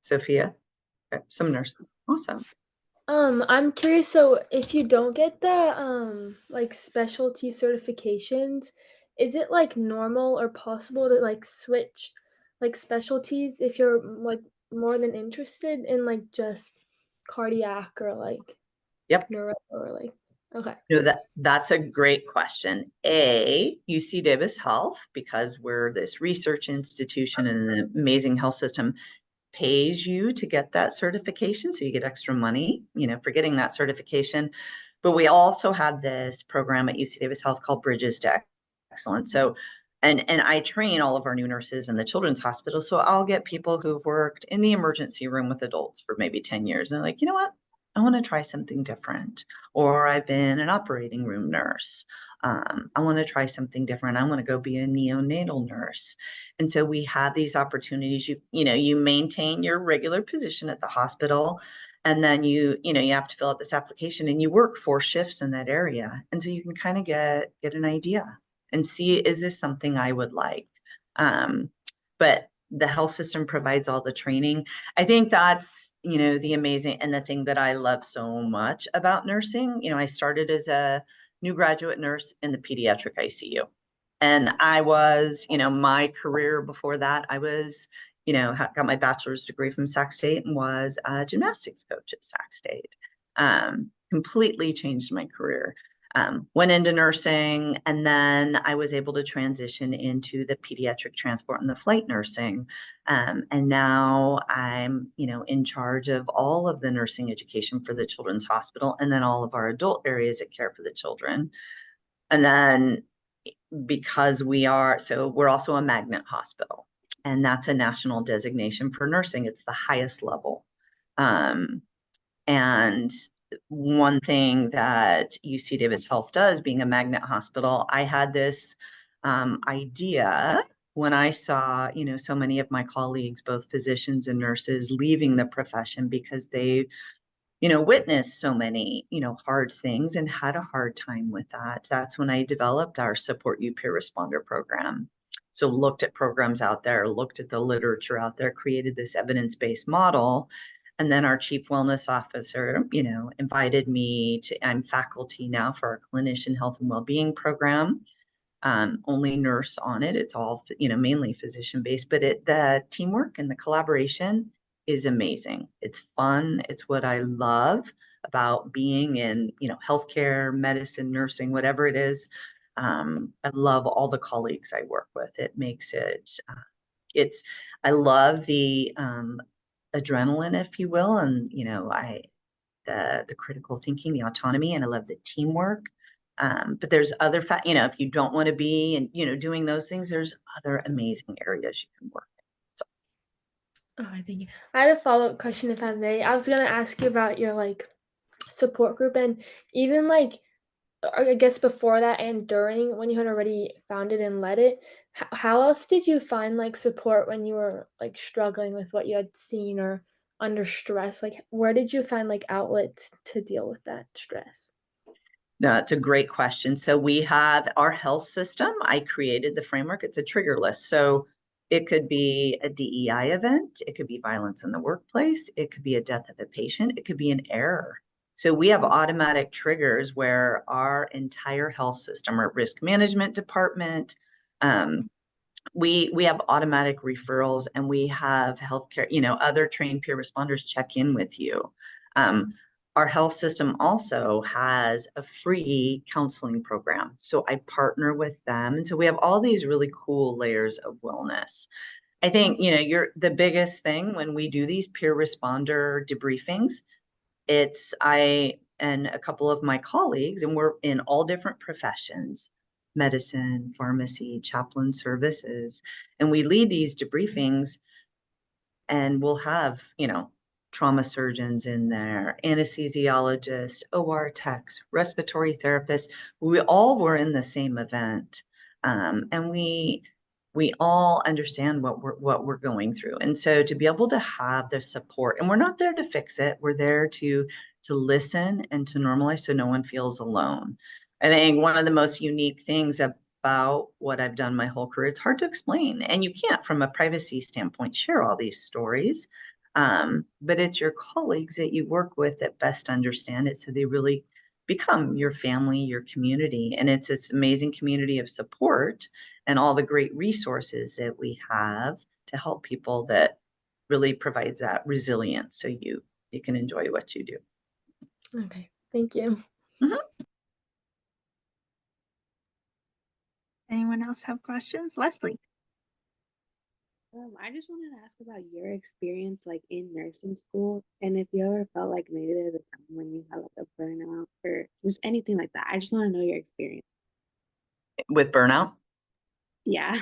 Sophia? Okay, some nurses. Awesome. I'm curious, so if you don't get the like specialty certifications, is it like normal or possible to like switch like specialties if you're like more than interested in like just cardiac or like Yep. neuro or like Okay. No, that's a great question. UC Davis Health, because we're this research institution and an amazing health system, pays you to get that certification. So you get extra money, for getting that certification. But we also have this program at UC Davis Health called Bridges to Excellence. So, and I train all of our new nurses in the children's hospital. So I'll get people who've worked in the emergency room with adults for maybe 10 years. And they're like, you know what? I want to try something different. Or I've been an operating room nurse. I want to try something different. I want to go be a neonatal nurse. And so we have these opportunities. You maintain your regular position at the hospital, and then you have to fill out this application, and you work 4 shifts in that area. And so you can kind of get an idea and see, is this something I would like? But the health system provides all the training. I think that's, the amazing, and the thing that I love so much about nursing. I started as a new graduate nurse in the pediatric ICU. And I was, my career before that, I was, got my bachelor's degree from Sac State and was a gymnastics coach at Sac State. Completely changed my career. Went into nursing, and then I was able to transition into the pediatric transport and the flight nursing. And now I'm, in charge of all of the nursing education for the children's hospital, and then all of our adult areas that care for the children. And then because we're also a magnet hospital, and that's a national designation for nursing. It's the highest level. And one thing that UC Davis Health does, being a magnet hospital, I had this idea when I saw, so many of my colleagues, both physicians and nurses, leaving the profession because they, witnessed so many, hard things and had a hard time with that. That's when I developed our Support You Peer Responder program. So looked at programs out there, looked at the literature out there, created this evidence-based model. And then our chief wellness officer, invited me I'm faculty now for our clinician health and wellbeing program. Only nurse on it. It's all, mainly physician-based, but the teamwork and the collaboration is amazing. It's fun. It's what I love about being in, healthcare, medicine, nursing, whatever it is. I love all the colleagues I work with. It makes it, I love the adrenaline, if you will, and the critical thinking, the autonomy, and I love the teamwork. But there's other if you don't want to be and doing those things, there's other amazing areas you can work in. So. Oh, thank you. I had a follow-up question, if I may. I was gonna ask you about your support group, and even I guess before that and during, when you had already founded and led it, how else did you find support when you were struggling with what you had seen or under stress? Where did you find outlets to deal with that stress? That's a great question. So we have our health system. I created the framework. It's a trigger list. So it could be a DEI event. It could be violence in the workplace. It could be a death of a patient. It could be an error. So we have automatic triggers where our entire health system, our risk management department, we have automatic referrals, and we have healthcare, other trained peer responders check in with you. Our health system also has a free counseling program. So I partner with them. And so we have all these really cool layers of wellness. I think, the biggest thing when we do these peer responder debriefings, it's I and a couple of my colleagues, and we're in all different professions, medicine, pharmacy, chaplain services, and we lead these debriefings, and we'll have, trauma surgeons in there, anesthesiologists, OR techs, respiratory therapists. We all were in the same event. And we all understand what we're going through. And so to be able to have the support, and we're not there to fix it, we're there to listen and to normalize so no one feels alone. I think one of the most unique things about what I've done my whole career, it's hard to explain, and you can't, from a privacy standpoint, share all these stories. But it's your colleagues that you work with that best understand it. So they really become your family, your community. And it's this amazing community of support and all the great resources that we have to help people that really provides that resilience. So you can enjoy what you do. Okay, thank you. Mhm. Anyone else have questions? Leslie. I just wanted to ask about your experience like in nursing school and if you ever felt like maybe there's a time when you had like a burnout or just anything like that. I just want to know your experience. With burnout? Yeah.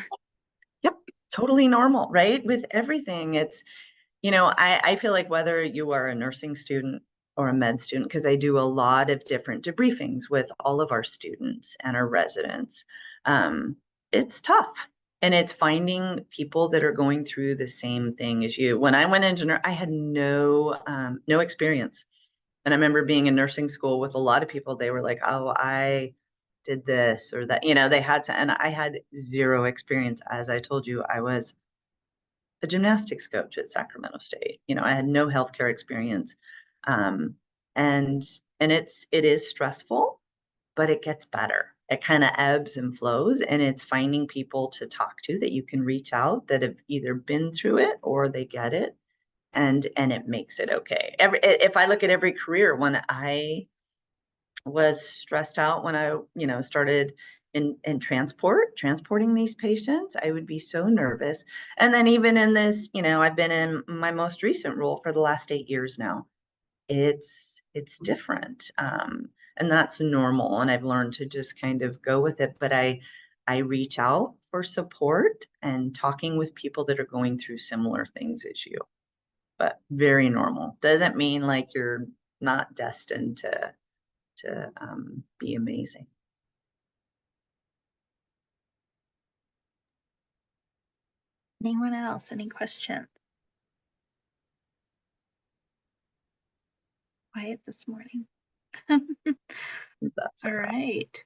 Yep, totally normal, right? With everything, it's, I feel like whether you are a nursing student or a med student, because I do a lot of different debriefings with all of our students and our residents, it's tough. And it's finding people that are going through the same thing as you. When I went into I had no experience. And I remember being in nursing school with a lot of people, they were like, oh, I did this or that, they had to, and I had zero experience. As I told you, I was a gymnastics coach at Sacramento State. I had no healthcare experience. And it is stressful, but it gets better. It kind of ebbs and flows, and it's finding people to talk to that you can reach out that have either been through it or they get it, and it makes it okay. If I look at every career, when I was stressed out, when I started in transporting these patients, I would be so nervous. And then even in this, I've been in my most recent role for the last 8 years now. It's different. And that's normal. And I've learned to just kind of go with it. But I reach out for support and talking with people that are going through similar things as you. But very normal. Doesn't mean like you're not destined to be amazing. Anyone else? Any questions? Quiet this morning. That's All right.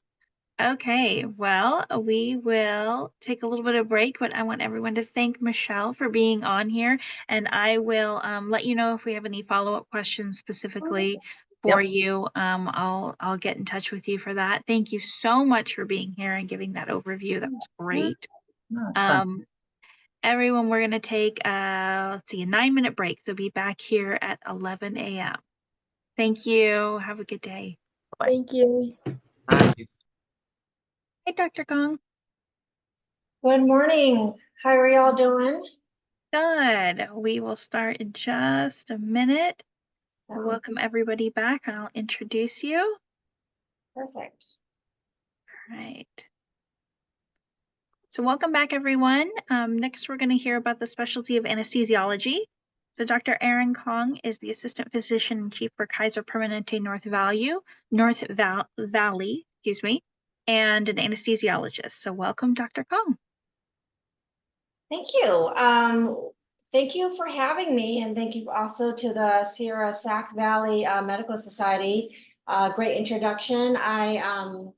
Okay, well, we will take a little bit of break, but I want everyone to thank Michelle for being on here, and I will let you know if we have any follow-up questions specifically for you. I'll get in touch with you for that. Thank you so much for being here and giving that overview. That was great. No, it's fun. Everyone, we're going to take let's see, a 9-minute break. So be back here at 11 a.m. Thank you. Have a good day. Bye. Thank you. Hey, Dr. Gong. Good morning. How are y'all doing? Good. We will start in just a minute. Welcome everybody back, and I'll introduce you. Perfect. All right. So welcome back, everyone. Next, we're going to hear about the specialty of anesthesiology. So Dr. Erin Kong is the Assistant Physician in Chief for Kaiser Permanente North Valley, and an anesthesiologist. So welcome, Dr. Kong. Thank you. Thank you for having me, and thank you also to the Sierra Sac Valley Medical Society. Great introduction. I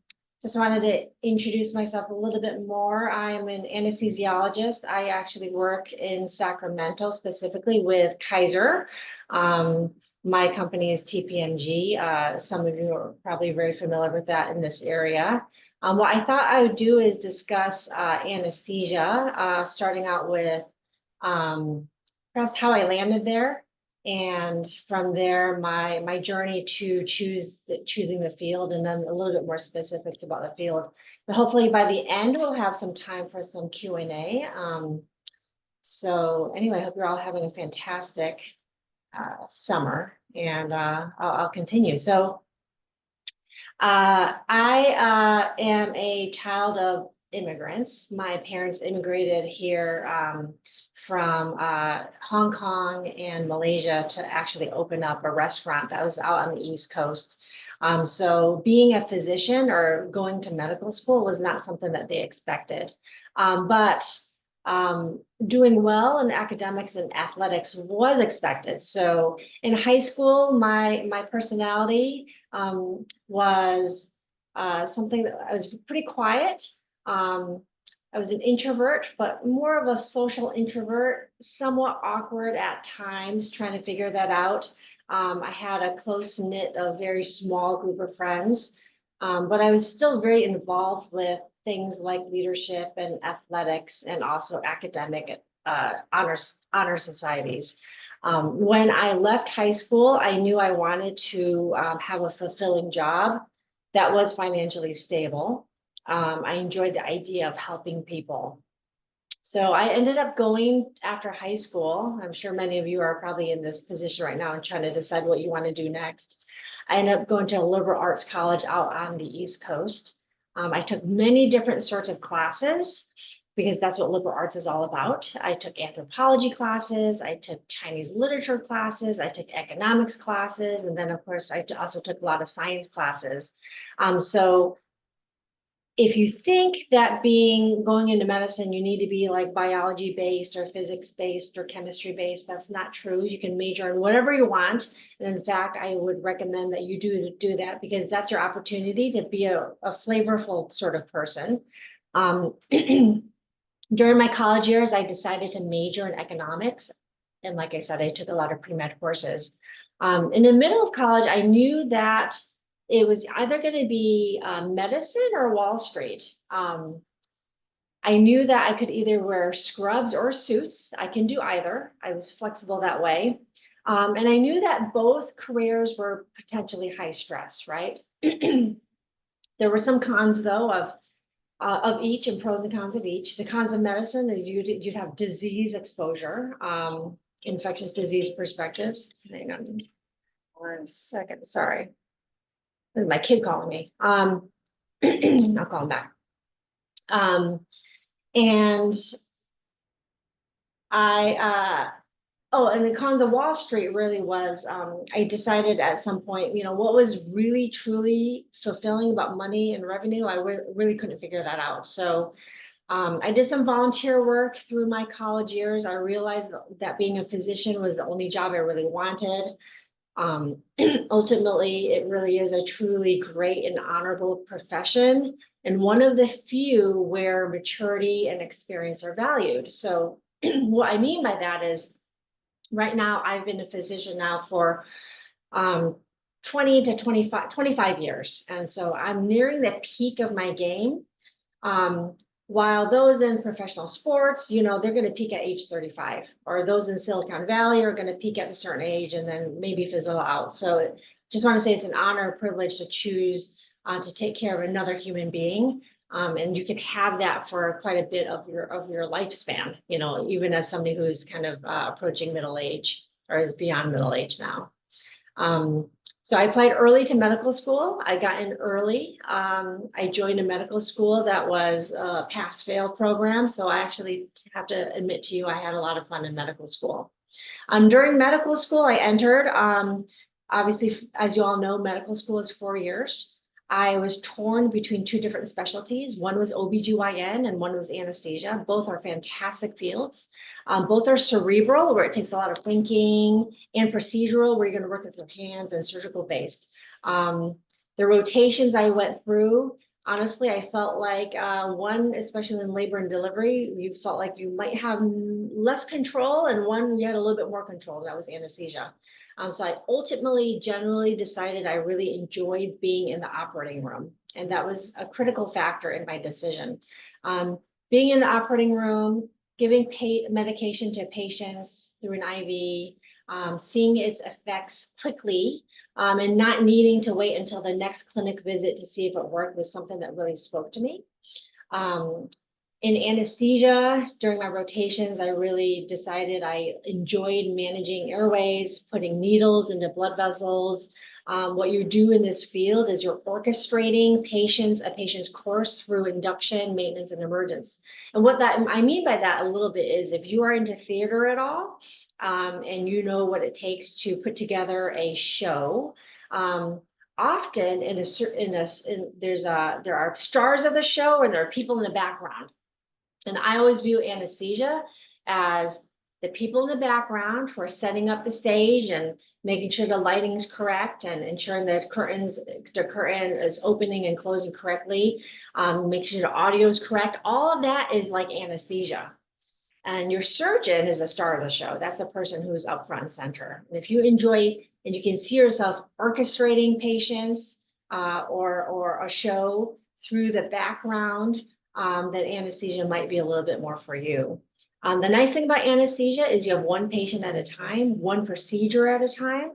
just wanted to introduce myself a little bit more. I'm an anesthesiologist. I actually work in Sacramento, specifically with Kaiser. My company is TPMG. Some of you are probably very familiar with that in this area. What I thought I would do is discuss anesthesia, starting out with perhaps how I landed there, and from there my journey to choosing the field, and then a little bit more specifics about the field. But hopefully by the end we'll have some time for some Q&A. So anyway, I hope you're all having a fantastic summer, and I'll continue. So I am a child of immigrants. My parents immigrated here from Hong Kong and Malaysia to actually open up a restaurant that was out on the East Coast. So being a physician or going to medical school was not something that they expected. But doing well in academics and athletics was expected. So in high school, my personality was something that I was pretty quiet. I was an introvert, but more of a social introvert, somewhat awkward at times, trying to figure that out. I had a close knit, a very small group of friends, but I was still very involved with things like leadership and athletics, and also academic honor societies. When I left high school, I knew I wanted to have a fulfilling job that was financially stable. I enjoyed the idea of helping people. So I ended up going after high school. I'm sure many of you are probably in this position right now and trying to decide what you want to do next. I ended up going to a liberal arts college out on the East Coast. I took many different sorts of classes because that's what liberal arts is all about. I took anthropology classes, I took Chinese literature classes, I took economics classes, and then of course I also took a lot of science classes. So if you think that going into medicine, you need to be like biology based or physics based or chemistry based, that's not true. You can major in whatever you want. And in fact, I would recommend that you do that because that's your opportunity to be a flavorful sort of person. During my college years, I decided to major in economics. And like I said, I took a lot of pre-med courses. In the middle of college, I knew that it was either going to be medicine or Wall Street. I knew that I could either wear scrubs or suits. I can do either. I was flexible that way. And I knew that both careers were potentially high stress, right? There were some cons though of each and pros and cons of each. The cons of medicine is you'd have disease exposure, infectious disease perspectives. Hang on 1 second, sorry. This is my kid calling me. I'll call him back. And and the cons of Wall Street really was, I decided at some point, what was really truly fulfilling about money and revenue, I really couldn't figure that out. So I did some volunteer work through my college years. I realized that being a physician was the only job I really wanted. Ultimately, it really is a truly great and honorable profession, and one of the few where maturity and experience are valued. So what I mean by that is, right now, I've been a physician now for 20 to 25 years. And so I'm nearing the peak of my game. While those in professional sports, they're going to peak at age 35, or those in Silicon Valley are going to peak at a certain age and then maybe fizzle out. So just want to say it's an honor, a privilege to choose to take care of another human being. And you can have that for quite a bit of your lifespan, even as somebody who's kind of approaching middle age or is beyond middle age now. So I applied early to medical school. I got in early. I joined a medical school that was a pass-fail program. So I actually have to admit to you, I had a lot of fun in medical school. During medical school, I entered, obviously, as you all know, medical school is 4 years. I was torn between two different specialties. One was OBGYN and one was anesthesia. Both are fantastic fields. Both are cerebral, where it takes a lot of thinking, and procedural, where you're going to work with your hands, and surgical based. The rotations I went through, honestly, I felt like one, especially in labor and delivery, you felt like you might have less control, and one you had a little bit more control. That was anesthesia. So I ultimately generally decided I really enjoyed being in the operating room. And that was a critical factor in my decision. Being in the operating room, giving medication to patients through an IV, seeing its effects quickly, and not needing to wait until the next clinic visit to see if it worked was something that really spoke to me. In anesthesia, during my rotations, I really decided I enjoyed managing airways, putting needles into blood vessels. What you do in this field is you're orchestrating a patient's course through induction, maintenance, and emergence. And what I mean by that a little bit is, if you are into theater at all, and you know what it takes to put together a show, often there are stars of the show and there are people in the background. And I always view anesthesia as the people in the background who are setting up the stage and making sure the lighting is correct and ensuring that the curtain is opening and closing correctly, making sure the audio is correct. All of that is like anesthesia. And your surgeon is the star of the show. That's the person who's up front and center. And if you enjoy and you can see yourself orchestrating patients or a show through the background, that anesthesia might be a little bit more for you. The nice thing about anesthesia is you have one patient at a time, one procedure at a time.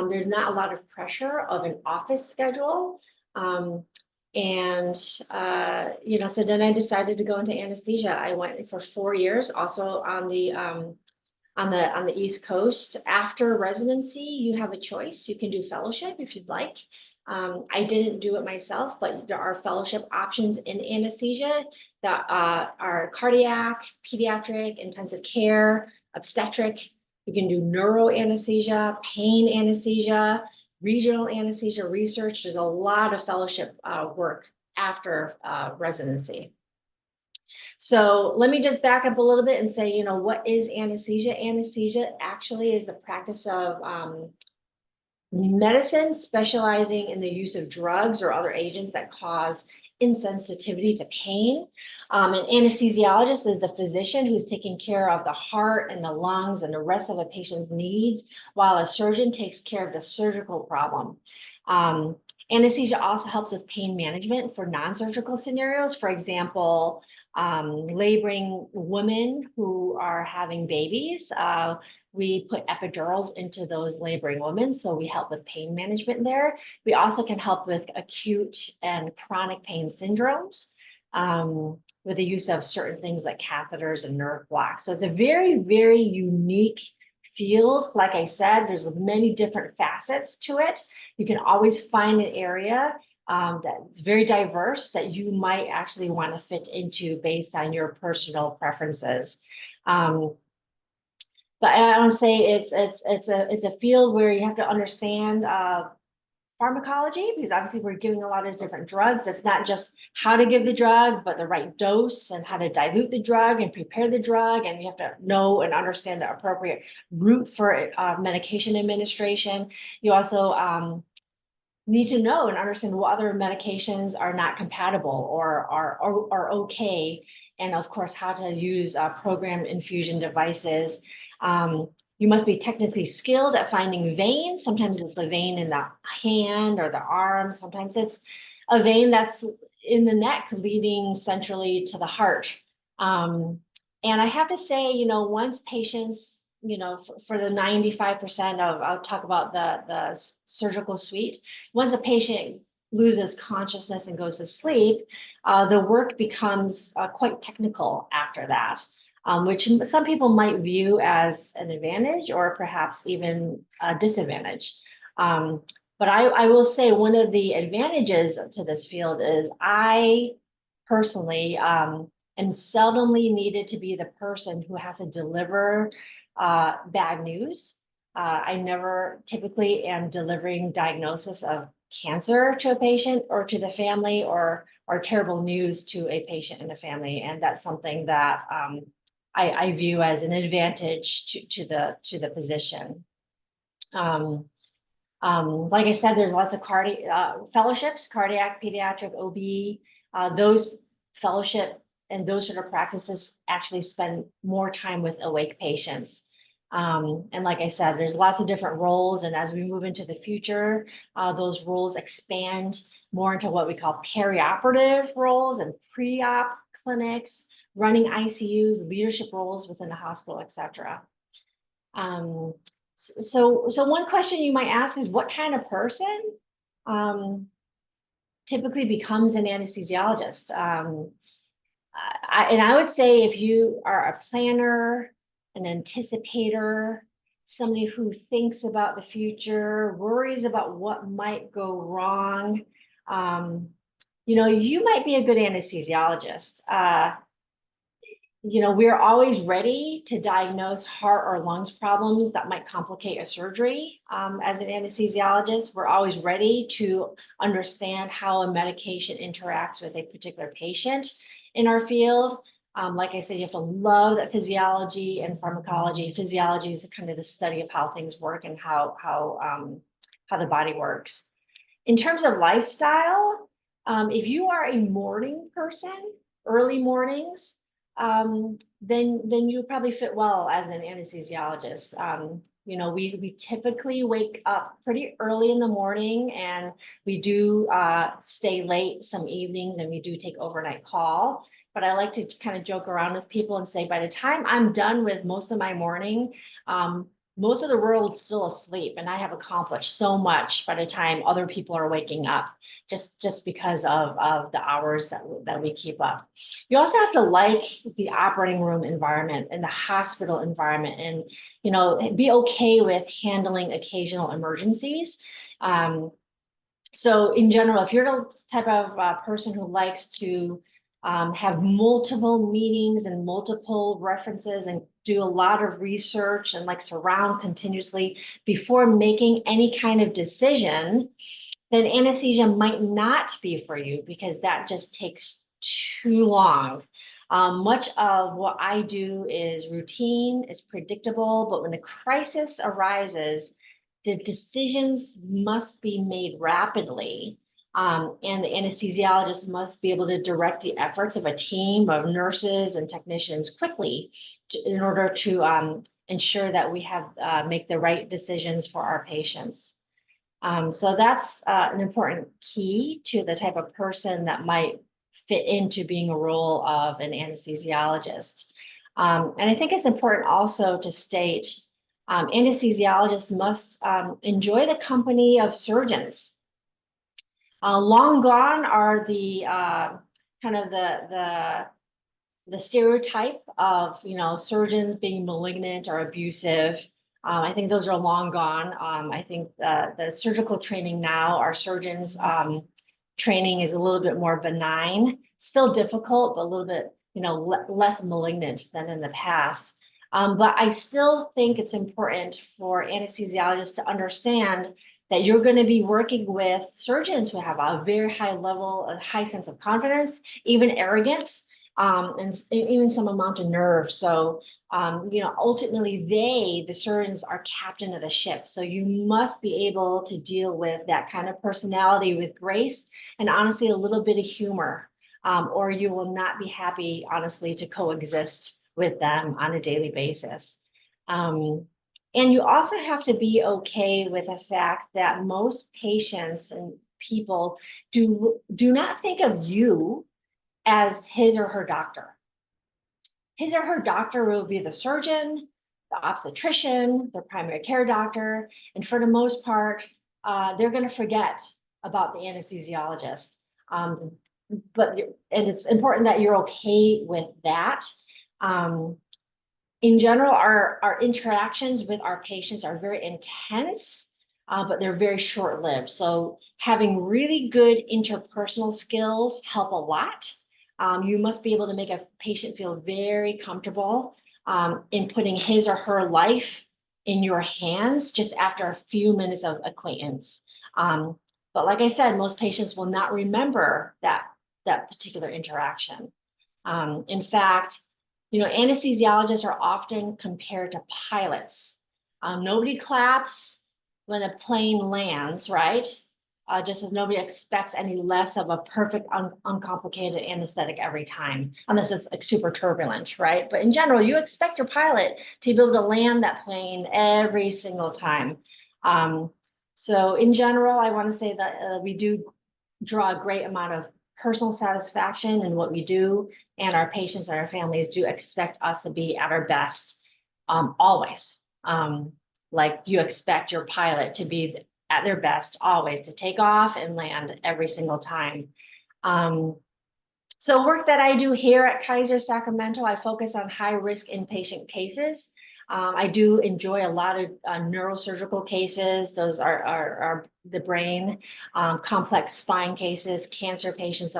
There's not a lot of pressure of an office schedule. And, you know, so then I decided to go into anesthesia. I went for 4 years, also on the East Coast. After residency, you have a choice. You can do fellowship if you'd like. I didn't do it myself, but there are fellowship options in anesthesia that are cardiac, pediatric, intensive care, obstetric. You can do neuro anesthesia, pain anesthesia, regional anesthesia research. There's a lot of fellowship work after residency. So let me just back up a little bit and say, you know, what is anesthesia? Anesthesia actually is the practice of medicine specializing in the use of drugs or other agents that cause insensitivity to pain. An anesthesiologist is the physician who's taking care of the heart and the lungs and the rest of a patient's needs, while a surgeon takes care of the surgical problem. Anesthesia also helps with pain management for non-surgical scenarios. For example, laboring women who are having babies. We put epidurals into those laboring women, so we help with pain management there. We also can help with acute and chronic pain syndromes with the use of certain things like catheters and nerve blocks. So it's a very, very unique field. Like I said, there's many different facets to it. You can always find an area that's very diverse that you might actually want to fit into based on your personal preferences. But I want to say it's a field where you have to understand pharmacology, because obviously we're giving a lot of different drugs. It's not just how to give the drug, but the right dose and how to dilute the drug and prepare the drug. And you have to know and understand the appropriate route for medication administration. You also need to know and understand what other medications are not compatible or are okay. And of course, how to use program infusion devices. You must be technically skilled at finding veins. Sometimes it's a vein in the hand or the arm. Sometimes it's a vein that's in the neck leading centrally to the heart. And I have to say, you know, once patients, you know, for the 95% of, I'll talk about the surgical suite, once a patient loses consciousness and goes to sleep, the work becomes quite technical after that. Which some people might view as an advantage or perhaps even a disadvantage. But I will say one of the advantages to this field is I personally am seldomly needed to be the person who has to deliver bad news. I never typically am delivering diagnosis of cancer to a patient or to the family or terrible news to a patient and a family. And that's something that I view as an advantage to the position. Like I said, there's lots of fellowships, cardiac, pediatric, OB. Those fellowship and those sort of practices actually spend more time with awake patients. And like I said, there's lots of different roles. And as we move into the future, those roles expand more into what we call perioperative roles and pre-op clinics, running ICUs, leadership roles within the hospital, et cetera. So one question you might ask is, what kind of person typically becomes an anesthesiologist? And I would say if you are a planner, an anticipator, somebody who thinks about the future, worries about what might go wrong, you know, you might be a good anesthesiologist. You know, we're always ready to diagnose heart or lungs problems that might complicate a surgery. As an anesthesiologist, we're always ready to understand how a medication interacts with a particular patient in our field. Like I said, you have to love that physiology and pharmacology. Physiology is kind of the study of how things work and how the body works. In terms of lifestyle, if you are a morning person, early mornings, then you probably fit well as an anesthesiologist. You know, we typically wake up pretty early in the morning, and we do stay late some evenings, and we do take overnight call. But I like to kind of joke around with people and say, by the time I'm done with most of my morning, most of the world's still asleep, and I have accomplished so much by the time other people are waking up, just because of the hours that we keep up. You also have to like the operating room environment and the hospital environment, and, you know, be okay with handling occasional emergencies. So in general, if you're the type of person who likes to have multiple meetings and multiple references and do a lot of research and like surround continuously before making any kind of decision, then anesthesia might not be for you, because that just takes too long. Much of what I do is routine, is predictable, but when a crisis arises, the decisions must be made rapidly. And the anesthesiologist must be able to direct the efforts of a team of nurses and technicians quickly in order to ensure that we have make the right decisions for our patients. So that's an important key to the type of person that might fit into being a role of an anesthesiologist. And I think it's important also to state anesthesiologists must enjoy the company of surgeons. Long gone are the kind of the stereotype of, you know, surgeons being malignant or abusive. I think those are long gone. I think the surgical training now, our surgeons training is a little bit more benign, still difficult, but a little bit, you know, less malignant than in the past. But I still think it's important for anesthesiologists to understand that you're going to be working with surgeons who have a very high level, a high sense of confidence, even arrogance, and even some amount of nerve. So, you know, ultimately the surgeons are captain of the ship. So you must be able to deal with that kind of personality with grace and honestly a little bit of humor, or you will not be happy, honestly, to coexist with them on a daily basis. And you also have to be okay with the fact that most patients and people do not think of you as his or her doctor. His or her doctor will be the surgeon, the obstetrician, the primary care doctor, and for the most part, they're going to forget about the anesthesiologist. And it's important that you're okay with that. In general, our interactions with our patients are very intense, but they're very short-lived. So having really good interpersonal skills help a lot. You must be able to make a patient feel very comfortable in putting his or her life in your hands just after a few minutes of acquaintance. But like I said, most patients will not remember that particular interaction. In fact, you know, anesthesiologists are often compared to pilots. Nobody claps when a plane lands, right? Just as nobody expects any less of a perfect, uncomplicated anesthetic every time, unless it's like super turbulent, right? But in general, you expect your pilot to be able to land that plane every single time. So in general, I want to say that we do draw a great amount of personal satisfaction in what we do, and our patients and our families do expect us to be at our best always. Like you expect your pilot to be at their best always, to take off and land every single time. So work that I do here at Kaiser Sacramento, I focus on high-risk inpatient cases. I do enjoy a lot of neurosurgical cases. Those are the brain, complex spine cases, cancer patients,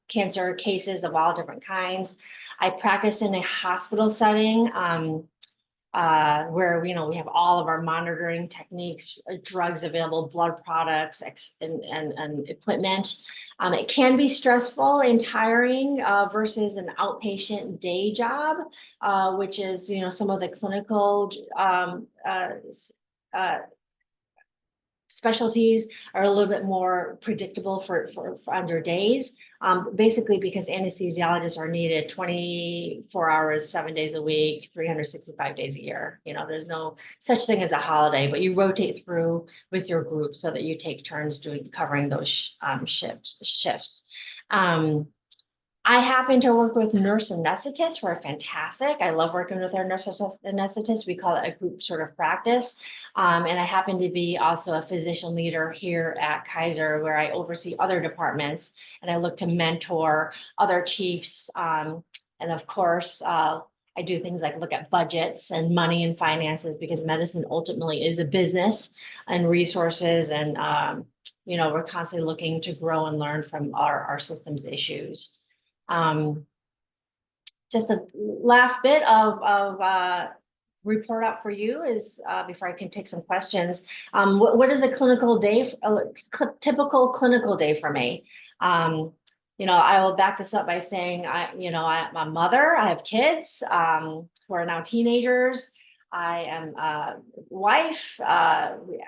cancer cases of all different kinds. I practice in a hospital setting where, you know, we have all of our monitoring techniques, drugs available, blood products, and equipment. It can be stressful and tiring versus an outpatient day job, which is, you know, some of the clinical specialties are a little bit more predictable for under days, basically because anesthesiologists are needed 24 hours, 7 days a week, 365 days a year. You know, there's no such thing as a holiday, but you rotate through with your group so that you take turns covering those shifts. I happen to work with nurse anesthetists who are fantastic. I love working with our nurse anesthetists. We call it a group sort of practice. And I happen to be also a physician leader here at Kaiser, where I oversee other departments and I look to mentor other chiefs. And of course, I do things like look at budgets and money and finances, because medicine ultimately is a business and resources. And, we're constantly looking to grow and learn from our systems issues. Just the last bit of report out for you is before I can take some questions. What is a clinical day, typical clinical day for me? I will back this up by saying I'm a mother. I have kids who are now teenagers. I am a wife. We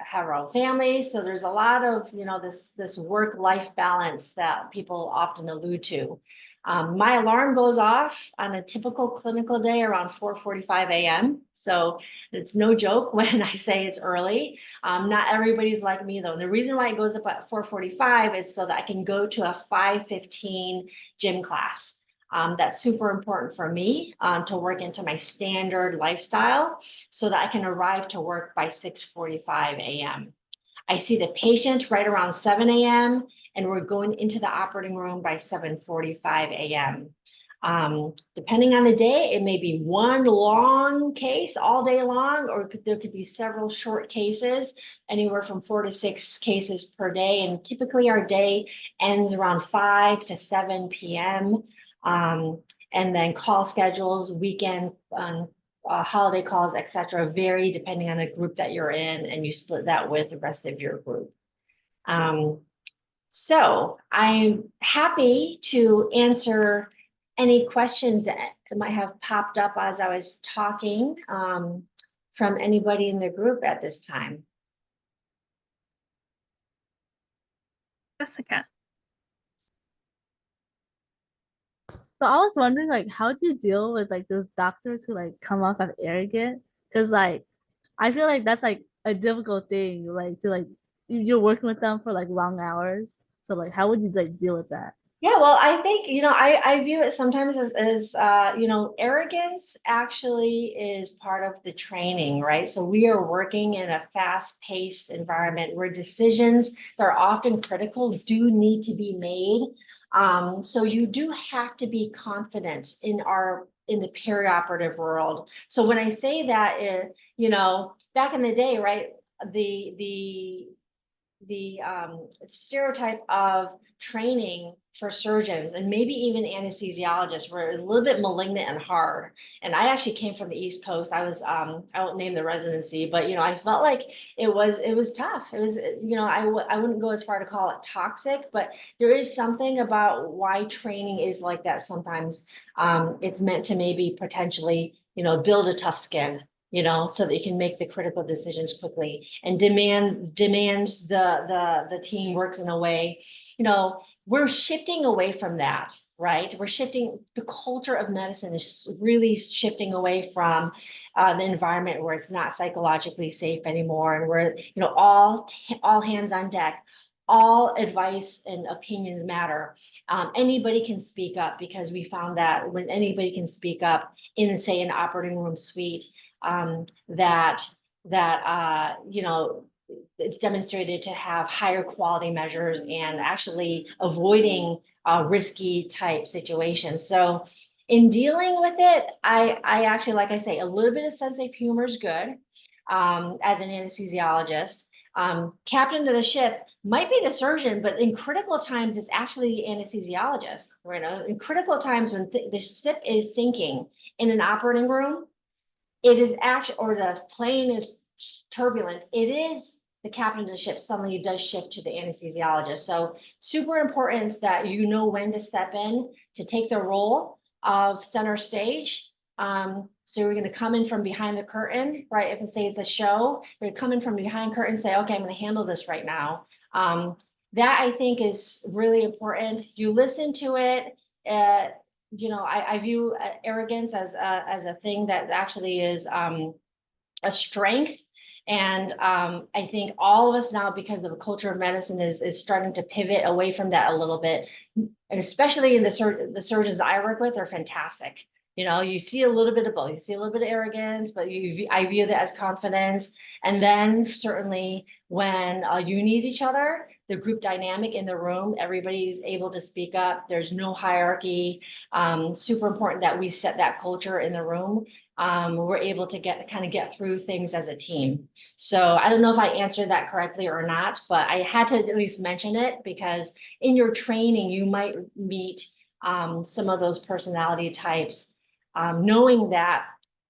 have our own family, so there's a lot of this work-life balance that people often allude to. My alarm goes off on a typical clinical day around 4:45 a.m. So it's no joke when I say it's early. Not everybody's like me though. And the reason why it goes up at 4:45 is so that I can go to a 5:15 gym class. That's super important for me to work into my standard lifestyle so that I can arrive to work by 6:45 a.m. I see the patient right around 7 a.m. and we're going into the operating room by 7:45 a.m. Depending on the day, it may be one long case all day long, or there could be several short cases, anywhere from 4 to 6 cases per day. And typically our day ends around 5 to 7 p.m. And then call schedules, weekend, holiday calls, etc., vary depending on the group that you're in, and you split that with the rest of your group. So I'm happy to answer any questions that might have popped up as I was talking from anybody in the group at this time. Jessica. So I was wondering, like, how do you deal with like those doctors who like come off as arrogant? Because like, I feel like that's like a difficult thing, like to like you're working with them for like long hours. So like, how would you like deal with that? Yeah, well, I think, I view it sometimes as arrogance actually is part of the training, right? So we are working in a fast-paced environment where decisions that are often critical do need to be made. So you do have to be confident in the perioperative world. So when I say that, back in the day, right, the stereotype of training for surgeons and maybe even anesthesiologists were a little bit malignant and hard. And I actually came from the East Coast. I was I won't name the residency, but I felt like it was tough. It was I wouldn't go as far to call it toxic, but there is something about why training is like that sometimes. It's meant to maybe potentially build a tough skin, so that you can make the critical decisions quickly and demand the team works in a way, we're shifting away from that, right? We're shifting, the culture of medicine is really shifting away from the environment where it's not psychologically safe anymore. And where, all hands on deck, all advice and opinions matter. Anybody can speak up, because we found that when anybody can speak up in, say, an operating room suite, it's demonstrated to have higher quality measures and actually avoiding risky type situations. So in dealing with it, I actually, like I say, a little bit of sense of humor is good. As an anesthesiologist, captain of the ship might be the surgeon, but in critical times, it's actually the anesthesiologist, right? In critical times when the ship is sinking in an operating room, it is actually, or the plane is turbulent, it is the captain of the ship suddenly does shift to the anesthesiologist. So super important that you know when to step in to take the role of center stage. So we're going to come in from behind the curtain, right? If it's a show, you're going to come in from behind curtain and say, okay, I'm going to handle this right now. That I think is really important. You listen to it. I view arrogance as a thing that actually is a strength. And I think all of us now, because of the culture of medicine, is starting to pivot away from that a little bit. And especially in the surgeons I work with are fantastic. You know, you see a little bit of both. You see a little bit of arrogance, but I view that as confidence. And then certainly when you need each other, the group dynamic in the room, everybody's able to speak up. There's no hierarchy. Super important that we set that culture in the room. We're able to get through things as a team. So I don't know if I answered that correctly or not, but I had to at least mention it because in your training, you might meet some of those personality types, knowing that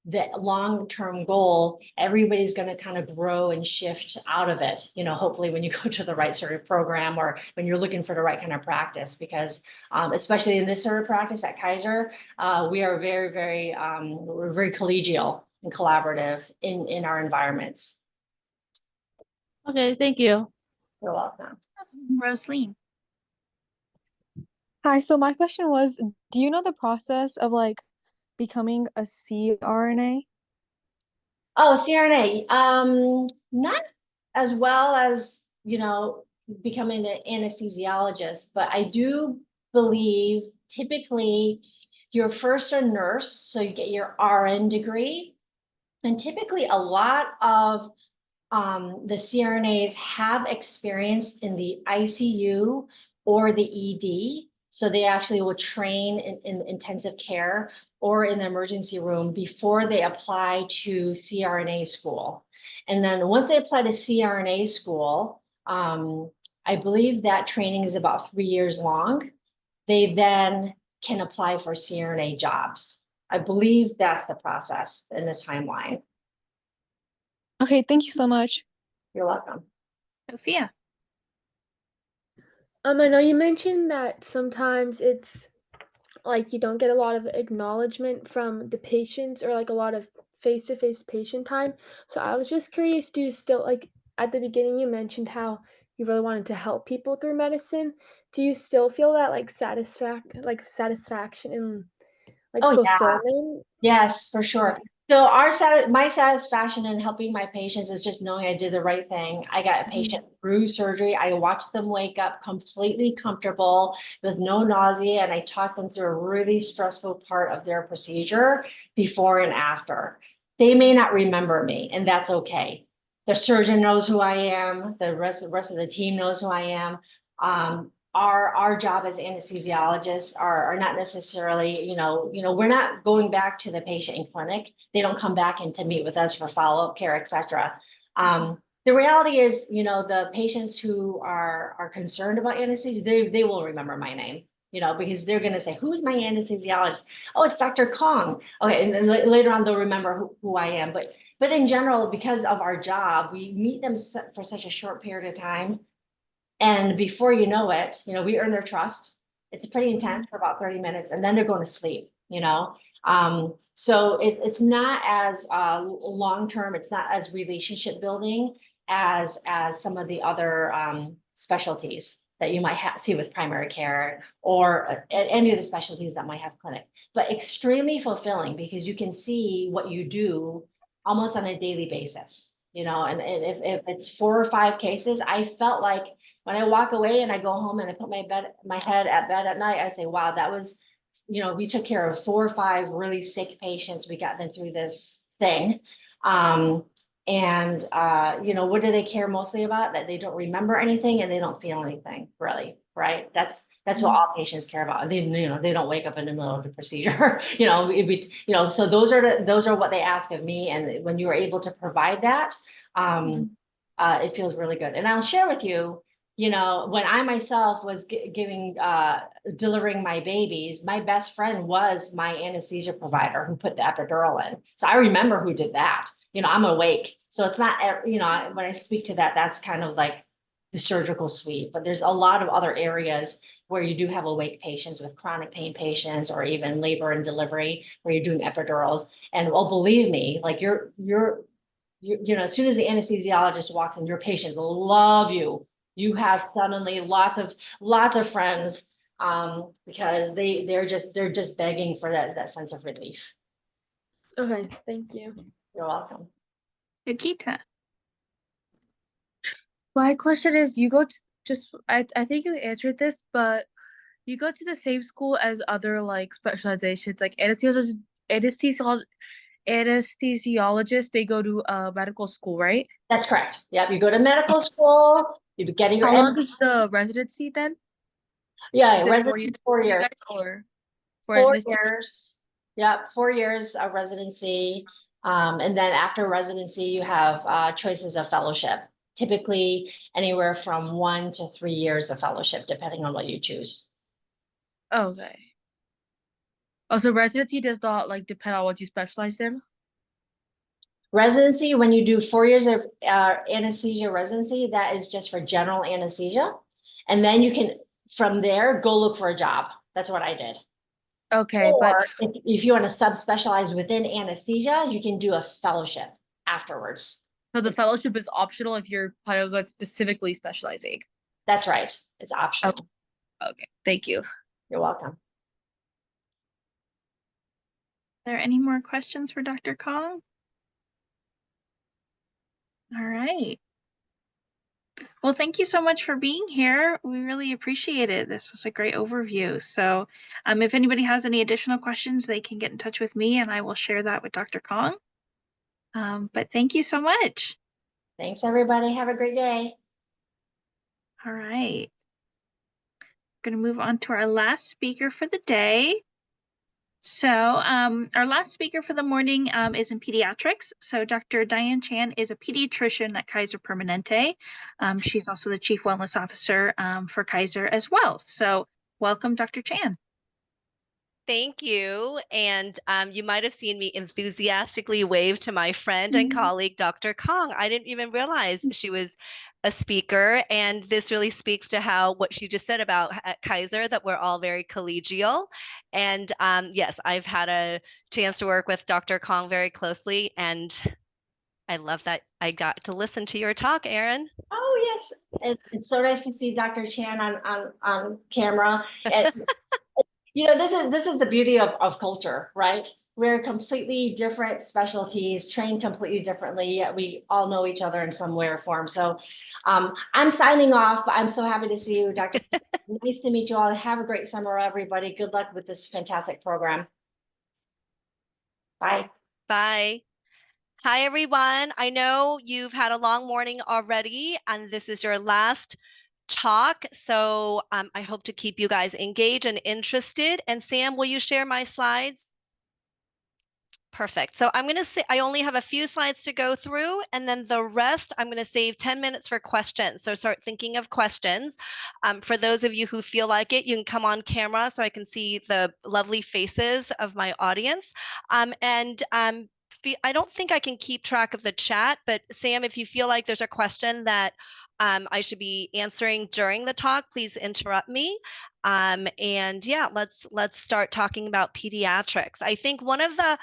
the long-term goal, everybody's going to kind of grow and shift out of it, you know, hopefully when you go to the right sort of program or when you're looking for the right kind of practice, because especially in this sort of practice at Kaiser, we are we're very collegial and collaborative in our environments. Okay, thank you. You're welcome. Rosaline. Hi, so my question was, do you know the process of like becoming a CRNA? Oh, CRNA, not as well as, you know, becoming an anesthesiologist, but I do believe typically you're first a nurse, so you get your RN degree. And typically a lot of the CRNAs have experience in the ICU or the ED. So they actually will train in intensive care or in the emergency room before they apply to CRNA school. And then once they apply to CRNA school, I believe that training is about 3 years long. They then can apply for CRNA jobs. I believe that's the process and the timeline. Okay, thank you so much. You're welcome. Sophia. I know you mentioned that sometimes it's like you don't get a lot of acknowledgement from the patients or like a lot of face-to-face patient time. So I was just curious, do you still, like at the beginning you mentioned how you really wanted to help people through medicine. Do you still feel that like satisfaction and like Oh, yeah. fulfillment? Yes, for sure. So my satisfaction in helping my patients is just knowing I did the right thing. I got a patient through surgery. I watched them wake up completely comfortable with no nausea, and I talked them through a really stressful part of their procedure before and after. They may not remember me, and that's okay. The surgeon knows who I am. The rest of the team knows who I am. Our job as anesthesiologists are not necessarily, we're not going back to the patient in clinic. They don't come back in to meet with us for follow-up care, et cetera. The reality is, the patients who are concerned about anesthesia, they will remember my name, because they're going to say, who's my anesthesiologist? Oh, it's Dr. Kong. Okay, and then later on, they'll remember who I am. But in general, because of our job, we meet them for such a short period of time. And before you know it, we earn their trust. It's pretty intense for about 30 minutes, and then they're going to sleep, So it's not as long-term, it's not as relationship building as some of the other specialties that you might see with primary care or any of the specialties that might have clinic, but extremely fulfilling because you can see what you do almost on a daily basis, and if it's 4 or 5 cases, I felt like when I walk away and I go home and I put my head at bed at night, I say, wow, that was, we took care of 4 or 5 really sick patients. We got them through this thing. What do they care mostly about? That they don't remember anything and they don't feel anything, really, right? That's what all patients care about. They don't wake up in the middle of the procedure, so those are what they ask of me. And when you are able to provide that, it feels really good. And I'll share with you, when I myself was delivering my babies, my best friend was my anesthesia provider who put the epidural in. So I remember who did that. I'm awake. So it's not, when I speak to that, that's kind of like the surgical suite. But there's a lot of other areas where you do have awake patients with chronic pain patients or even labor and delivery where you're doing epidurals. And believe me, like as soon as the anesthesiologist walks in, your patient will love you. You have suddenly lots of friends because they're just begging for that sense of relief. Okay, thank you. You're welcome. Nikita. My question is, you go to I think you answered this, but you go to the same school as other like specializations, like anesthesiologists, anesthesiologists, they go to medical school, right? That's correct. Yep, you go to medical school, you're getting your How long is the residency then? yeah, Is it 4 years residency 4 for you years. guys or for 4 anesthesia? years. Yep, 4 years of residency. And then after residency, you have choices of fellowship. Typically anywhere from 1 to 3 years of fellowship, depending on what you choose. Okay. Oh, so residency does not like depend on what you specialize in? Residency, when you do 4 years of anesthesia residency, that is just for general anesthesia. And then you can, from there, go look for a job. That's what I did. Okay, but Or if you want to subspecialize within anesthesia, you can do a fellowship afterwards. so the fellowship is optional if you're planning on specifically specializing. That's right. It's optional. Okay, thank you. You're welcome. Are there any more questions for Dr. Kong? All right. Well, thank you so much for being here. We really appreciate it. This was a great overview. So if anybody has any additional questions, they can get in touch with me and I will share that with Dr. Kong. But thank you so much. Thanks, everybody. Have a great day. All right. Going to move on to our last speaker for the day. So our last speaker for the morning is in pediatrics. So Dr. Diane Chan is a pediatrician at Kaiser Permanente. She's also the Chief Wellness Officer for Kaiser as well. So welcome, Dr. Chan. Thank you. And you might have seen me enthusiastically wave to my friend and colleague, Dr. Kong. I didn't even realize she was a speaker. And this really speaks to how what she just said about at Kaiser, that we're all very collegial. And yes, I've had a chance to work with Dr. Kong very closely. And I love that I got to listen to your talk, Erin. Oh, yes. It's so nice to see Dr. Chan on camera. And, you know, this is the beauty of culture, right? We're completely different specialties, trained completely differently, yet we all know each other in some way or form. So I'm signing off. I'm so happy to see you, Dr. Nice to meet you all. Have a great summer, everybody. Good luck with this fantastic program. Bye. Bye. Hi, everyone. I know you've had a long morning already, and this is your last talk. So I hope to keep you guys engaged and interested. And Sam, will you share my slides? Perfect. So I'm going to say I only have a few slides to go through, and then the rest I'm going to save 10 minutes for questions. So start thinking of questions. For those of you who feel like it, you can come on camera so I can see the lovely faces of my audience. I don't think I can keep track of the chat, but Sam, if you feel like there's a question that I should be answering during the talk, please interrupt me. And yeah, let's start talking about pediatrics. I think one of the,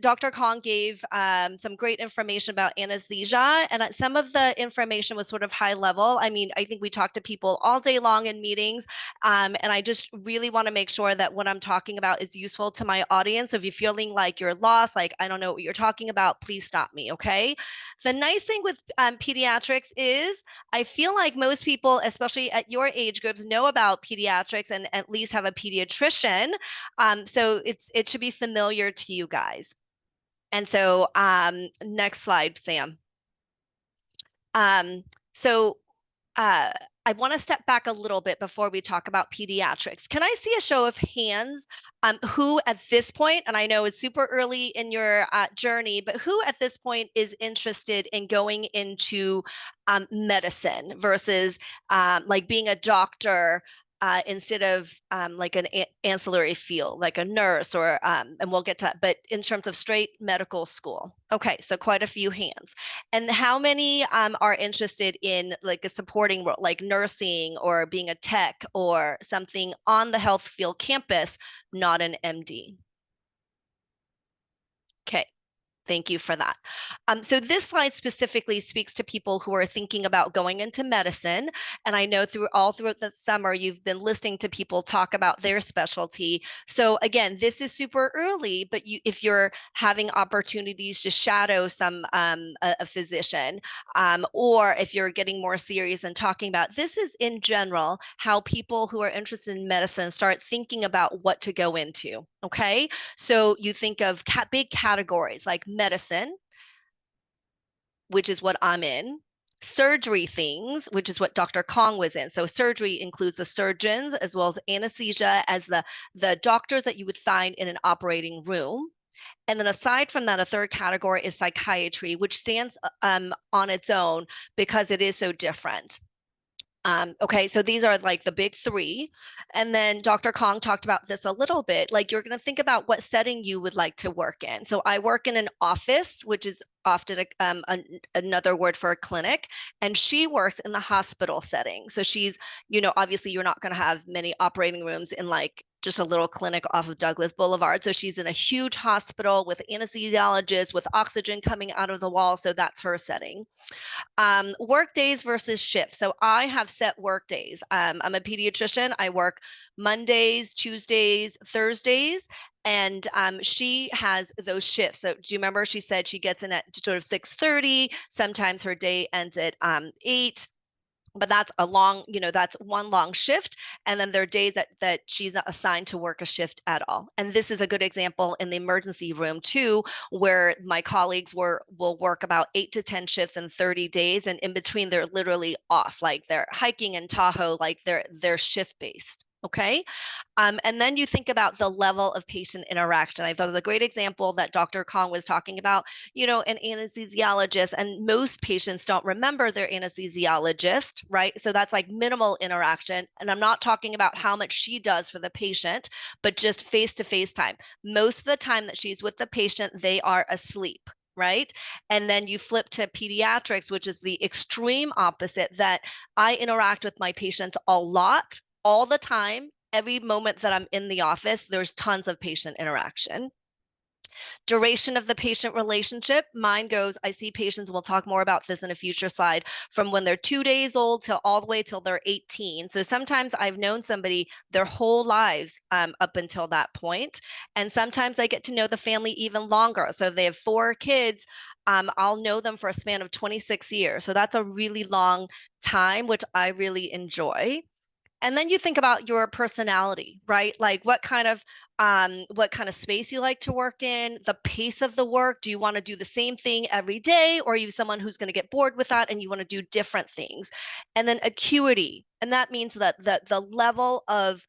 Dr. Kong gave some great information about anesthesia, and some of the information was sort of high level. I mean, I think we talk to people all day long in meetings, and I just really want to make sure that what I'm talking about is useful to my audience. So if you're feeling like you're lost, like I don't know what you're talking about, please stop me, okay? The nice thing with pediatrics is I feel like most people, especially at your age groups, know about pediatrics and at least have a pediatrician. So it should be familiar to you guys. And so next slide, Sam. I want to step back a little bit before we talk about pediatrics. Can I see a show of hands who at this point, and I know it's super early in your journey, but who at this point is interested in going into medicine versus like being a doctor instead of like an ancillary field, like a nurse or, and we'll get to that, but in terms of straight medical school. Okay, so quite a few hands. And how many are interested in like a supporting role, like nursing or being a tech or something on the health field campus, not an MD? Okay, Thank you for that. So this slide specifically speaks to people who are thinking about going into medicine. And I know throughout the summer, you've been listening to people talk about their specialty. So again, this is super early, but if you're having opportunities to shadow a physician, or if you're getting more serious and talking about, this is in general how people who are interested in medicine start thinking about what to go into, okay? So you think of big categories like medicine, which is what I'm in, surgery things, which is what Dr. Kong was in. So surgery includes the surgeons as well as anesthesia as the doctors that you would find in an operating room. And then aside from that, a third category is psychiatry, which stands on its own because it is so different. Okay, so these are like the big three. And then Dr. Kong talked about this a little bit, like you're going to think about what setting you would like to work in. So I work in an office, which is often another word for a clinic, and she works in the hospital setting. So she's, obviously you're not going to have many operating rooms in like just a little clinic off of Douglas Boulevard. So she's in a huge hospital with anesthesiologists with oxygen coming out of the wall. So that's her setting. Work days versus shifts. So I have set work days. I'm a pediatrician. I work Mondays, Tuesdays, Thursdays, and she has those shifts. So do you remember she said she gets in at sort of 6:30. Sometimes her day ends at 8. But that's that's one long shift. And then there are days that she's not assigned to work a shift at all. And this is a good example in the emergency room too, where my colleagues will work about 8 to 10 shifts in 30 days. And in between, they're literally off, like they're hiking in Tahoe, like they're shift based. Okay. And then you think about the level of patient interaction. I thought it was a great example that Dr. Kong was talking about, an anesthesiologist, and most patients don't remember their anesthesiologist, right? So that's like minimal interaction. And I'm not talking about how much she does for the patient, but just face-to-face time. Most of the time that she's with the patient, they are asleep. Right. And then you flip to pediatrics, which is the extreme opposite, that I interact with my patients a lot, all the time. Every moment that I'm in the office, there's tons of patient interaction. Duration of the patient relationship, mine goes, I see patients, we'll talk more about this in a future slide, from when they're 2 days old till all the way till they're 18. So sometimes I've known somebody their whole lives up until that point. And sometimes I get to know the family even longer. So if they have 4 kids, I'll know them for a span of 26 years. So that's a really long time, which I really enjoy. And then you think about your personality, right? Like what kind of space you like to work in, the pace of the work. Do you want to do the same thing every day, or are you someone who's going to get bored with that and you want to do different things? And then acuity, and that means that the level of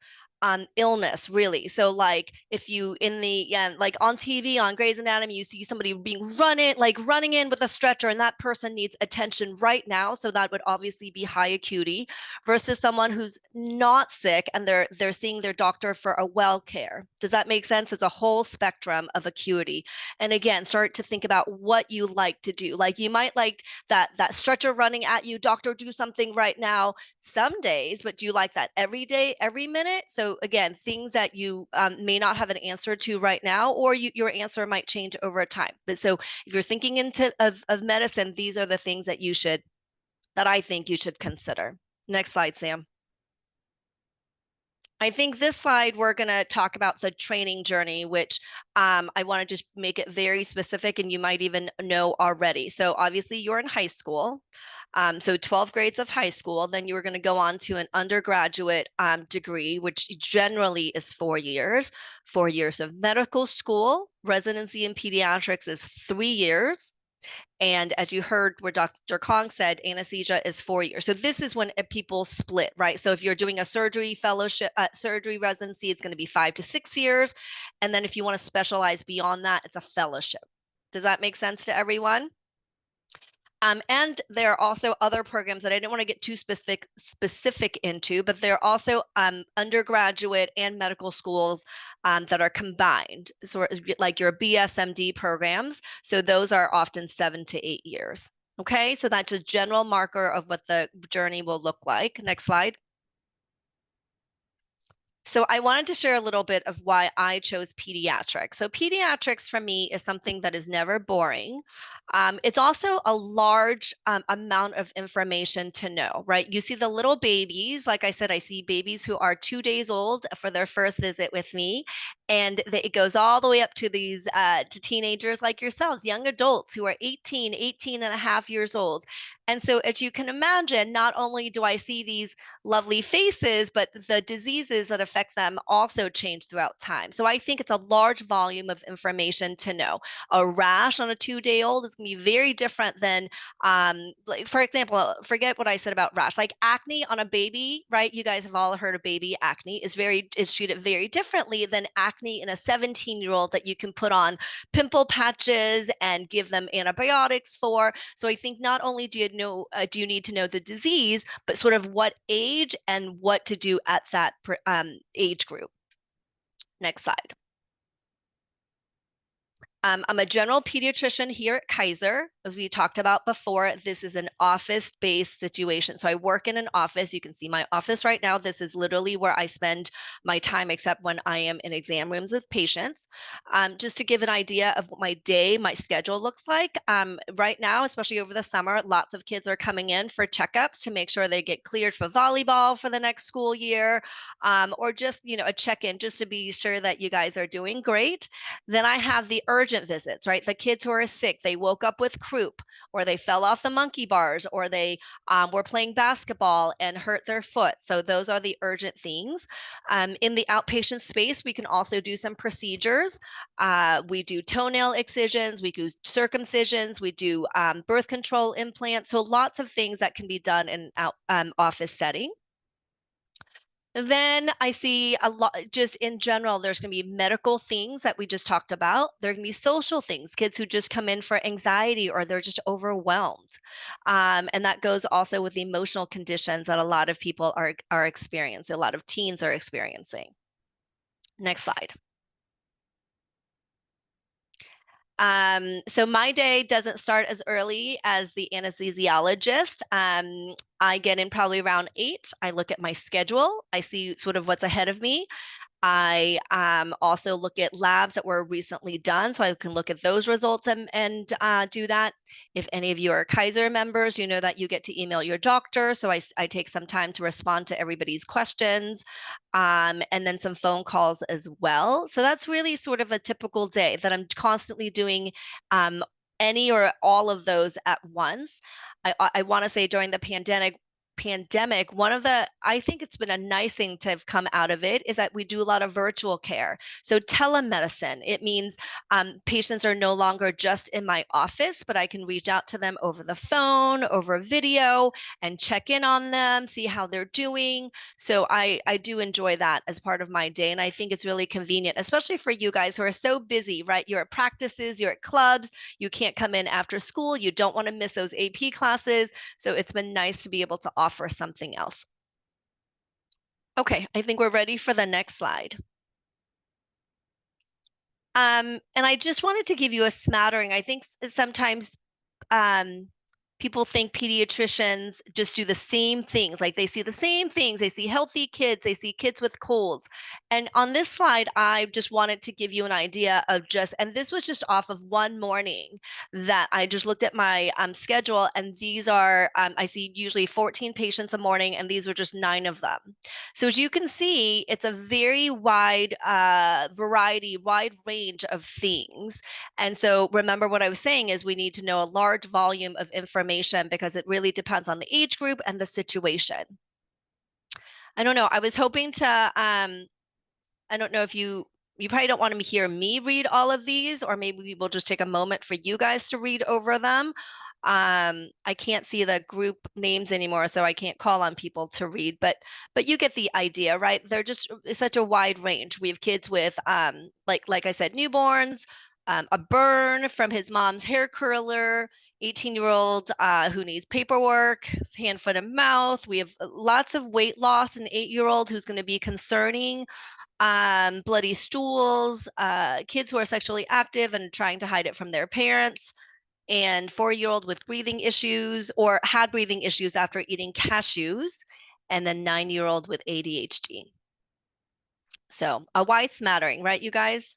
illness, really. So like if you like on TV on Grey's Anatomy, you see somebody running in with a stretcher, and that person needs attention right now. So that would obviously be high acuity, versus someone who's not sick and they're seeing their doctor for a well care. Does that make sense? It's a whole spectrum of acuity. And again, start to think about what you like to do. Like you might like that stretcher running at you, doctor, do something right now, some days, but do you like that every day, every minute? So again, things that you may not have an answer to right now, or your answer might change over time. But so if you're thinking of medicine, these are the things that I think you should consider. Next slide, Sam. I think this slide, we're going to talk about the training journey, which I want to just make it very specific, and you might even know already. So obviously you're in high school. So 12 grades of high school, then you are going to go on to an undergraduate degree, which generally is 4 years. 4 years of medical school. Residency in pediatrics is 3 years. And as you heard where Dr. Kong said, anesthesia is 4 years. So this is when people split, right? So if you're doing a surgery fellowship, surgery residency, it's going to be 5 to 6 years. And then if you want to specialize beyond that, it's a fellowship. Does that make sense to everyone? And there are also other programs that I didn't want to get too specific into, but there are also undergraduate and medical schools that are combined. So like your BSMD programs. So those are often 7 to 8 years. Okay, so that's a general marker of what the journey will look like. Next slide. So I wanted to share a little bit of why I chose pediatrics. So pediatrics for me is something that is never boring. It's also a large amount of information to know, right? You see the little babies. Like I said, I see babies who are 2 days old for their first visit with me. And it goes all the way up to these to teenagers like yourselves, young adults who are 18 and a half years old. And so as you can imagine, not only do I see these lovely faces, but the diseases that affect them also change throughout time. So I think it's a large volume of information to know. A rash on a 2-day-old is going to be very different than, like, for example, forget what I said about rash. Like acne on a baby, right? You guys have all heard of baby acne is treated very differently than acne in a 17-year-old that you can put on pimple patches and give them antibiotics for. So I think not only do you need to know the disease, but sort of what age and what to do at that age group. Next slide. I'm a general pediatrician here at Kaiser. As we talked about before, this is an office-based situation. So I work in an office. You can see my office right now. This is literally where I spend my time, except when I am in exam rooms with patients. Just to give an idea of what my schedule looks like. Right now, especially over the summer, lots of kids are coming in for checkups to make sure they get cleared for volleyball for the next school year, or just, a check-in just to be sure that you guys are doing great. Then I have the urgent visits, right? The kids who are sick, they woke up with croup, or they fell off the monkey bars, or they were playing basketball and hurt their foot. So those are the urgent things. In the outpatient space, we can also do some procedures. We do toenail excisions, we do circumcisions, we do birth control implants. So lots of things that can be done in an office setting. Then I see a lot, just in general, there's going to be medical things that we just talked about. There are going to be social things, kids who just come in for anxiety or they're just overwhelmed. And that goes also with the emotional conditions that a lot of people are experiencing, a lot of teens are experiencing. Next slide. So my day doesn't start as early as the anesthesiologist. I get in probably around 8. I look at my schedule. I see sort of what's ahead of me. I also look at labs that were recently done, so I can look at those results and do that. If any of you are Kaiser members, you know that you get to email your doctor, so I take some time to respond to everybody's questions, and then some phone calls as well. So that's really sort of a typical day that I'm constantly doing any or all of those at once. I want to say during the pandemic, I think it's been a nice thing to have come out of it is that we do a lot of virtual care. So telemedicine, it means patients are no longer just in my office, but I can reach out to them over the phone, over video, and check in on them, see how they're doing. So I do enjoy that as part of my day. And I think it's really convenient, especially for you guys who are so busy, right? You're at practices, you're at clubs, you can't come in after school, you don't want to miss those AP classes. So it's been nice to be able to offer something else. Okay, I think we're ready for the next slide. And I just wanted to give you a smattering. I think sometimes people think pediatricians just do the same things. Like they see the same things. They see healthy kids. They see kids with colds. And on this slide, I just wanted to give you an idea of and this was just off of one morning that I just looked at my schedule. And these are, I see usually 14 patients a morning, and these were just 9 of them. So as you can see, it's a very wide wide range of things. And so remember what I was saying is we need to know a large volume of information because it really depends on the age group and the situation. I don't know. I was hoping to, I don't know if you probably don't want to hear me read all of these, or maybe we'll just take a moment for you guys to read over them. I can't see the group names anymore, so I can't call on people to read, but you get the idea, right? They're just such a wide range. We have kids with, like I said, newborns, a burn from his mom's hair curler, 18-year-old who needs paperwork, hand, foot, and mouth. We have lots of weight loss, an 8-year-old who's going to be concerning, bloody stools, kids who are sexually active and trying to hide it from their parents, and 4-year-old with breathing issues or had breathing issues after eating cashews, and then 9-year-old with ADHD. So why it's mattering, right, you guys?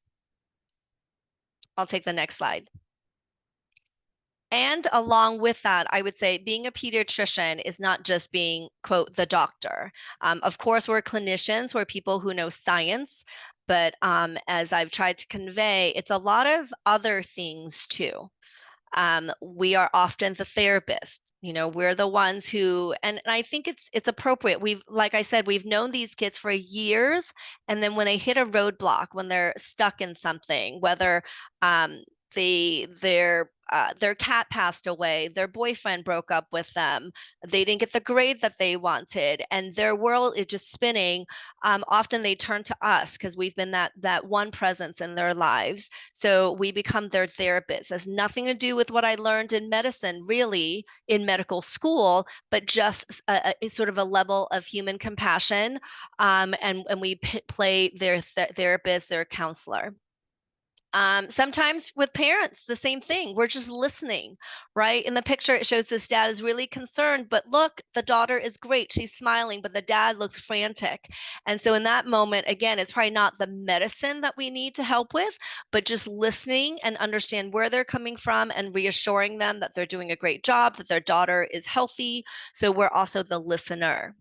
I'll take the next slide. And along with that, I would say being a pediatrician is not just being, quote, the doctor. Of course, we're clinicians, we're people who know science, but as I've tried to convey, it's a lot of other things too. We are often the therapist. You know, we're the ones who, and I think it's appropriate. Like I said, we've known these kids for years, and then when they hit a roadblock, when they're stuck in something, whether their cat passed away, their boyfriend broke up with them, they didn't get the grades that they wanted, and their world is just spinning. Often they turn to us because we've been that one presence in their lives. So we become their therapist. It has nothing to do with what I learned in medicine, really, in medical school, but just a sort of a level of human compassion. And we play their therapist, their counselor. Sometimes with parents, the same thing. We're just listening, right? In the picture, it shows this dad is really concerned, but look, the daughter is great. She's smiling, but the dad looks frantic. And so in that moment, again, it's probably not the medicine that we need to help with, but just listening and understand where they're coming from and reassuring them that they're doing a great job, that their daughter is healthy. So we're also the listener.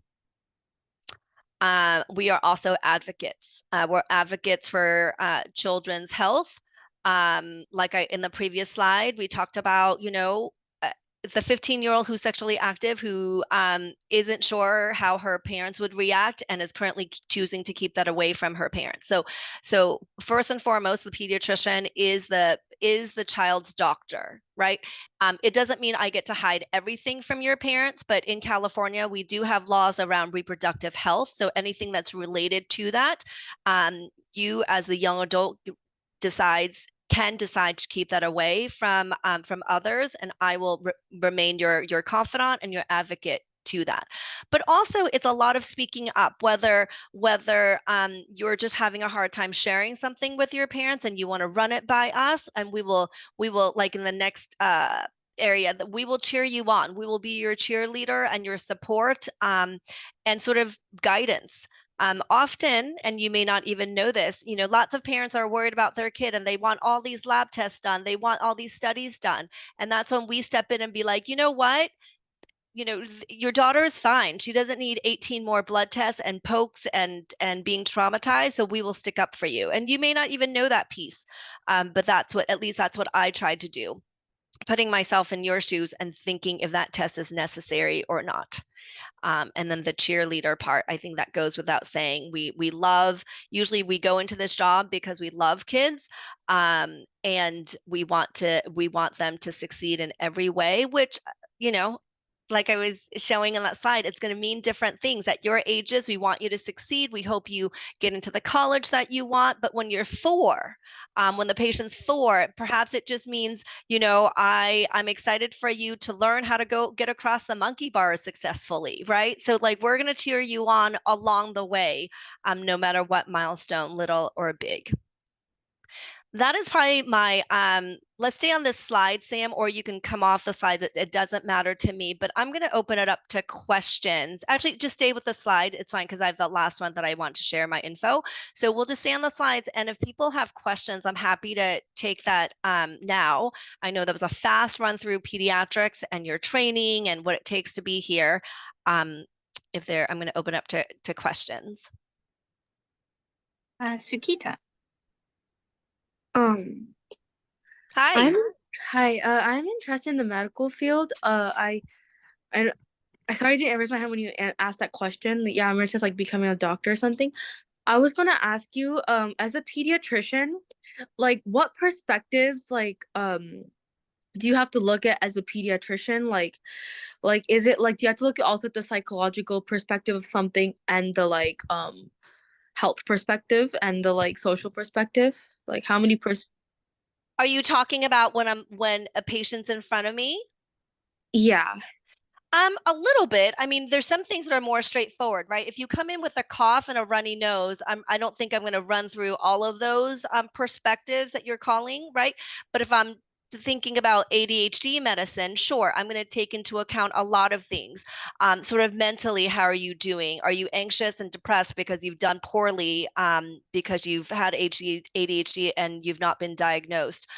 We are also advocates. We're advocates for children's health. Like in the previous slide, we talked about, you know, the 15-year-old who's sexually active, who isn't sure how her parents would react and is currently choosing to keep that away from her parents. So first and foremost, the pediatrician is the child's doctor, right? It doesn't mean I get to hide everything from your parents, but in California, we do have laws around reproductive health. So anything that's related to that, you as the young adult can decide to keep that away from others, and I will remain your confidant and your advocate to that. But also, it's a lot of speaking up, whether you're just having a hard time sharing something with your parents and you want to run it by us, and we will like in the next area that we will cheer you on. We will be your cheerleader and your support and sort of guidance. Often, and you may not even know this, you know, lots of parents are worried about their kid and they want all these lab tests done. They want all these studies done. And that's when we step in and be like, you know what? You know, your daughter is fine. She doesn't need 18 more blood tests and pokes and being traumatized. So we will stick up for you. And you may not even know that piece. But at least that's what I tried to do. Putting myself in your shoes and thinking if that test is necessary or not. And then the cheerleader part, I think that goes without saying. Usually we go into this job because we love kids, and we want them to succeed in every way, which, you know, like I was showing in that slide, it's going to mean different things. At your ages, we want you to succeed. We hope you get into the college that you want. But when you're 4, when the patient's 4, perhaps it just means, you know, I'm excited for you to learn how to go get across the monkey bars successfully, right? So like we're going to cheer you on along the way, no matter what milestone, little or big. That is probably my, let's stay on this slide, Sam, or you can come off the slide. That it doesn't matter to me, but I'm going to open it up to questions. Actually, just stay with the slide. It's fine because I have the last one that I want to share my info. So we'll just stay on the slides. And if people have questions, I'm happy to take that now. I know that was a fast run through pediatrics and your training and what it takes to be here. I'm going to open up to questions. Sukita. Hi. Hi. I'm interested in the medical field. I sorry I didn't raise my hand when you asked that question. Yeah, I'm interested like becoming a doctor or something. I was gonna ask you, as a pediatrician, like what perspectives do you have to look at as a pediatrician? Like is it like do you have to look at also at the psychological perspective of something and the health perspective and the social perspective? Like how many Are you talking about when a patient's in front of me? Yeah. A little bit. I mean, there's some things that are more straightforward, right? If you come in with a cough and a runny nose, I don't think I'm going to run through all of those perspectives that you're calling, right? But if I'm thinking about ADHD medicine, sure, I'm going to take into account a lot of things. Sort of mentally, how are you doing? Are you anxious and depressed because you've done poorly because you've had ADHD and you've not been diagnosed?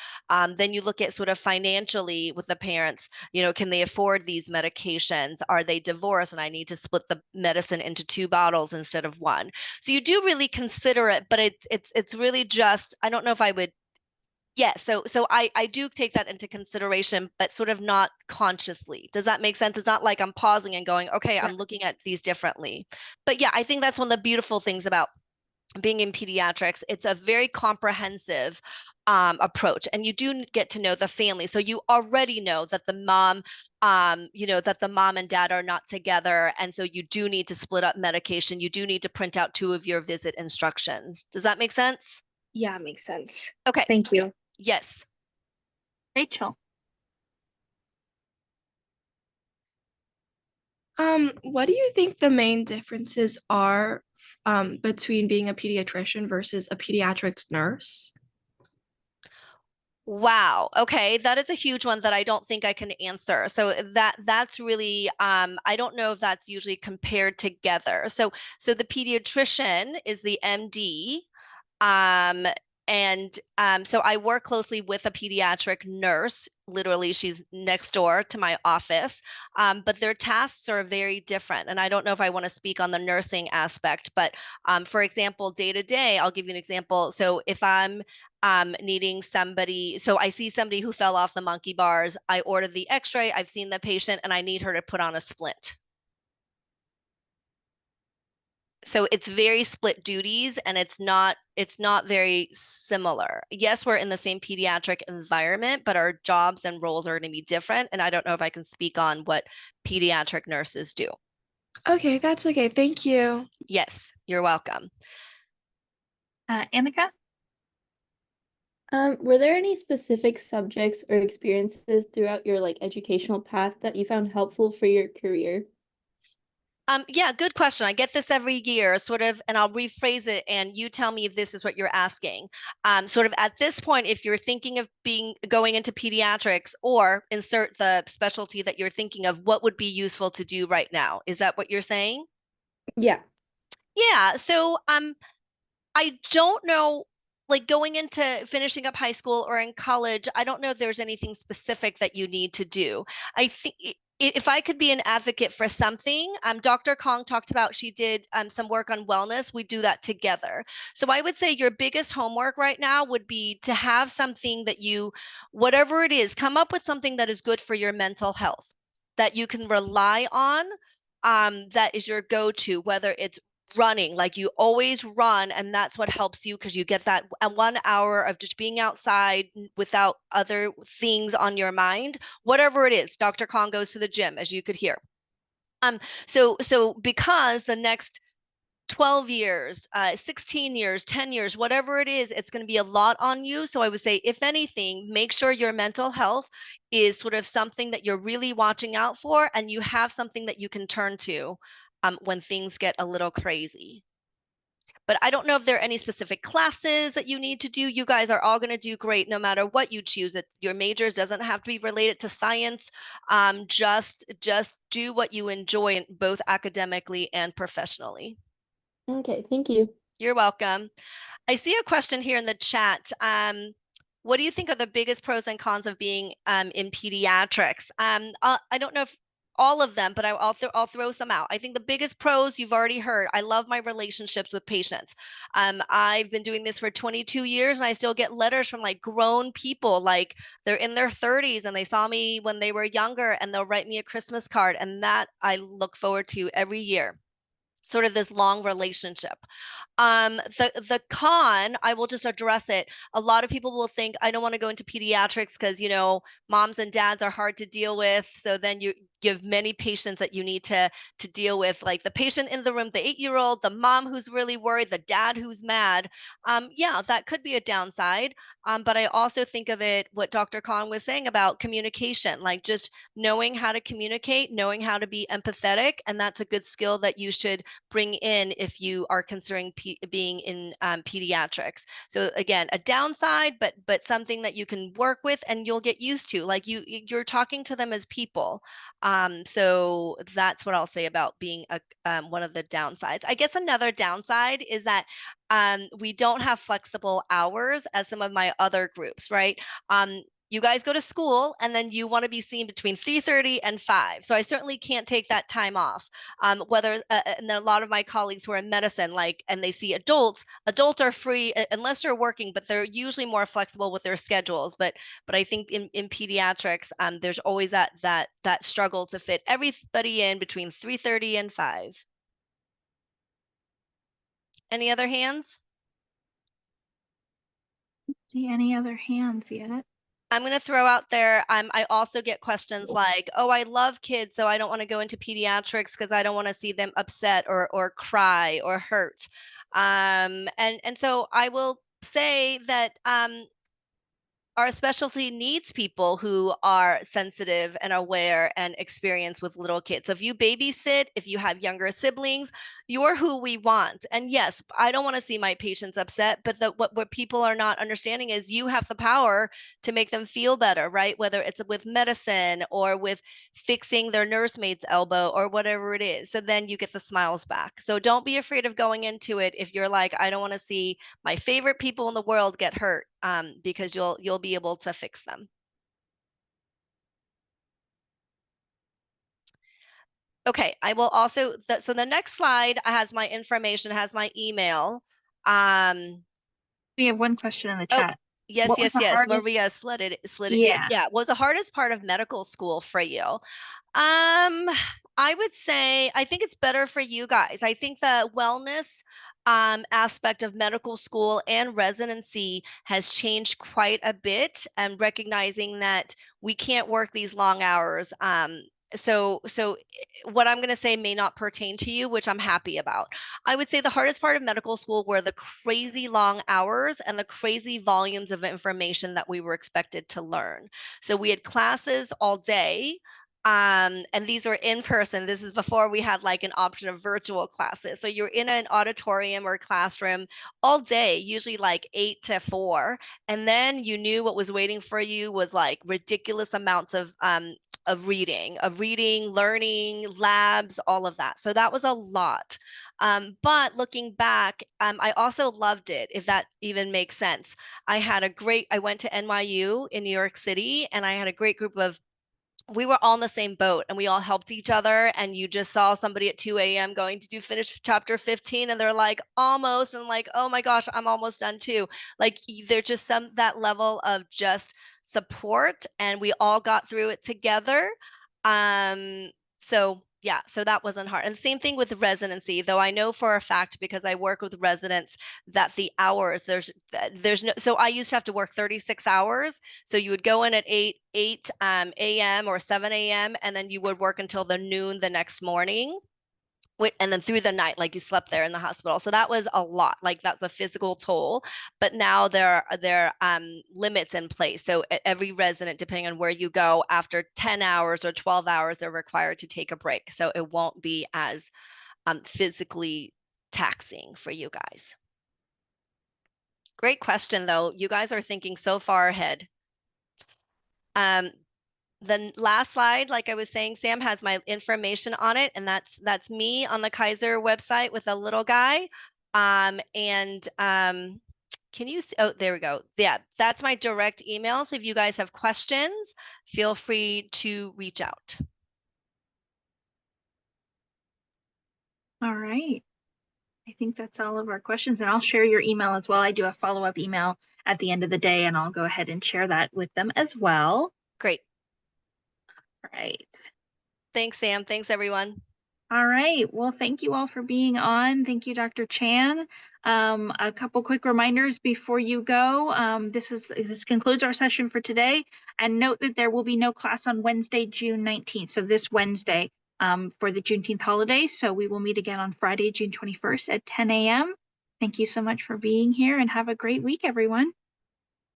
Then you look at sort of financially with the parents, you know, can they afford these medications? Are they divorced and I need to split the medicine into 2 bottles instead of 1? So you do really consider it, but it's really just, I don't know if I would, yeah, so I do take that into consideration, but sort of not consciously. Does that make sense? It's not like I'm pausing and going, okay, I'm looking at these differently. But yeah, I think that's one of the beautiful things about being in pediatrics. It's a very comprehensive approach, and you do get to know the family. So you already know that the mom, that the mom and dad are not together, and so you do need to split up medication. You do need to print out 2 of your visit instructions. Does that make sense? Yeah, it makes sense. Okay. Thank you. Yes. Rachel. What do you think the main differences are between being a pediatrician versus a pediatrics nurse? Wow. Okay, that is a huge one that I don't think I can answer. So that's really I don't know if that's usually compared together. So the pediatrician is the MD. So I work closely with a pediatric nurse. Literally, she's next door to my office. But their tasks are very different. And I don't know if I want to speak on the nursing aspect, but for example, day to day, I'll give you an example. So if I'm needing somebody, so I see somebody who fell off the monkey bars, I order the x-ray, I've seen the patient, and I need her to put on a splint. So it's very split duties, and it's not very similar. Yes, we're in the same pediatric environment, but our jobs and roles are going to be different. And I don't know if I can speak on what pediatric nurses do. Okay, that's okay. Thank you. Yes, you're welcome. Annika? Were there any specific subjects or experiences throughout your educational path that you found helpful for your career? Yeah, good question. I get this every year, sort of, and I'll rephrase it, and you tell me if this is what you're asking. Sort of at this point, if you're thinking of going into pediatrics, or insert the specialty that you're thinking of, what would be useful to do right now? Is that what you're saying? Yeah. Yeah. So I don't know, like going into finishing up high school or in college, I don't know if there's anything specific that you need to do. I think if I could be an advocate for something, Dr. Kong talked about, she did some work on wellness. We do that together. So I would say your biggest homework right now would be to have something that you, whatever it is, come up with something that is good for your mental health, that you can rely on, that is your go-to, whether it's running, like you always run, and that's what helps you because you get that 1 hour of just being outside without other things on your mind. Whatever it is, Dr. Kong goes to the gym, as you could hear. So because the next 12 years, 16 years, 10 years, whatever it is, it's going to be a lot on you. So I would say, if anything, make sure your mental health is sort of something that you're really watching out for, and you have something that you can turn to when things get a little crazy. But I don't know if there are any specific classes that you need to do. You guys are all going to do great no matter what you choose. Your majors doesn't have to be related to science. Just do what you enjoy, both academically and professionally. Okay, thank you. You're welcome. I see a question here in the chat. What do you think are the biggest pros and cons of being in pediatrics? I don't know if all of them, but I'll throw some out. I think the biggest pros you've already heard. I love my relationships with patients. I've been doing this for 22 years, and I still get letters from grown people, like they're in their 30s and they saw me when they were younger, and they'll write me a Christmas card, and that I look forward to every year. Sort of this long relationship. The con, I will just address it. A lot of people will think, I don't want to go into pediatrics because moms and dads are hard to deal with. So then you you have many patients that you need to deal with, like the patient in the room, the 8-year-old, the mom who's really worried, the dad who's mad. Yeah, that could be a downside. But I also think of it, what Dr. Khan was saying about communication, like just knowing how to communicate, knowing how to be empathetic. And that's a good skill that you should bring in if you are considering being in pediatrics. So again, a downside, but something that you can work with and you'll get used to. Like you're talking to them as people. So that's what I'll say about being one of the downsides. I guess another downside is that we don't have flexible hours as some of my other groups, right? You guys go to school and then you want to be seen between 3:30 and 5. So I certainly can't take that time off. And then a lot of my colleagues who are in medicine, and they see adults are free unless they're working, but they're usually more flexible with their schedules. But I think in pediatrics, there's always that struggle to fit everybody in between 3:30 and 5. Any other hands? See any other hands yet? I'm going to throw out there, I also get questions like, oh, I love kids, so I don't want to go into pediatrics because I don't want to see them upset or cry or hurt. And so I will say that our specialty needs people who are sensitive and aware and experienced with little kids. So if you babysit, if you have younger siblings, you're who we want. And yes, I don't want to see my patients upset, but what people are not understanding is you have the power to make them feel better, right? Whether it's with medicine or with fixing their nursemaid's elbow or whatever it is. So then you get the smiles back. So don't be afraid of going into it if you're like, I don't want to see my favorite people in the world get hurt, because you'll be able to fix them. Okay, I will also, so the next slide has my information, has my email. We have one question in the Oh, chat. yes, What was yes, the yes. hardest- Maria slid it. Yeah. Yeah. What was the hardest part of medical school for you? I would say, I think it's better for you guys. I think the wellness aspect of medical school and residency has changed quite a bit, and recognizing that we can't work these long hours. So what I'm going to say may not pertain to you, which I'm happy about. I would say the hardest part of medical school were the crazy long hours and the crazy volumes of information that we were expected to learn. So we had classes all day. And these were in person. This is before we had like an option of virtual classes. So you're in an auditorium or classroom all day, usually like 8 to 4. And then you knew what was waiting for you was like ridiculous amounts of reading, learning, labs, all of that. So that was a lot. But looking back, I also loved it, if that even makes sense. I went to NYU in New York City, and I had a great group of, we were all in the same boat and we all helped each other. And you just saw somebody at 2 a.m. going to finish chapter 15, and they're like, almost, and like, oh my gosh, I'm almost done too. Like there's just that level of just support, and we all got through it together. So yeah, so that wasn't hard. And the same thing with residency, though I know for a fact, because I work with residents, that the hours, there's no, so I used to have to work 36 hours. So you would go in at 8 a.m. or 7 a.m. and then you would work until the noon the next morning. And then through the night, like you slept there in the hospital. So that was a lot, like that's a physical toll. But now there are limits in place. So every resident, depending on where you go, after 10 hours or 12 hours, they're required to take a break. So it won't be as physically taxing for you guys. Great question, though. You guys are thinking so far ahead. The last slide, like I was saying, Sam, has my information on it, and that's me on the Kaiser website with a little guy. Can you see? Oh, there we go. Yeah, that's my direct email. So if you guys have questions, feel free to reach out. All right. I think that's all of our questions, and I'll share your email as well. I do a follow-up email at the end of the day, and I'll go ahead and share that with them as well. Great. All right. Thanks, Sam. Thanks, everyone. All right. Well, thank you all for being on. Thank you, Dr. Chan. A couple quick reminders before you go. This concludes our session for today. And note that there will be no class on Wednesday, June 19th. So this Wednesday for the Juneteenth holiday. So we will meet again on Friday, June 21st at 10 a.m. Thank you so much for being here and have a great week, everyone.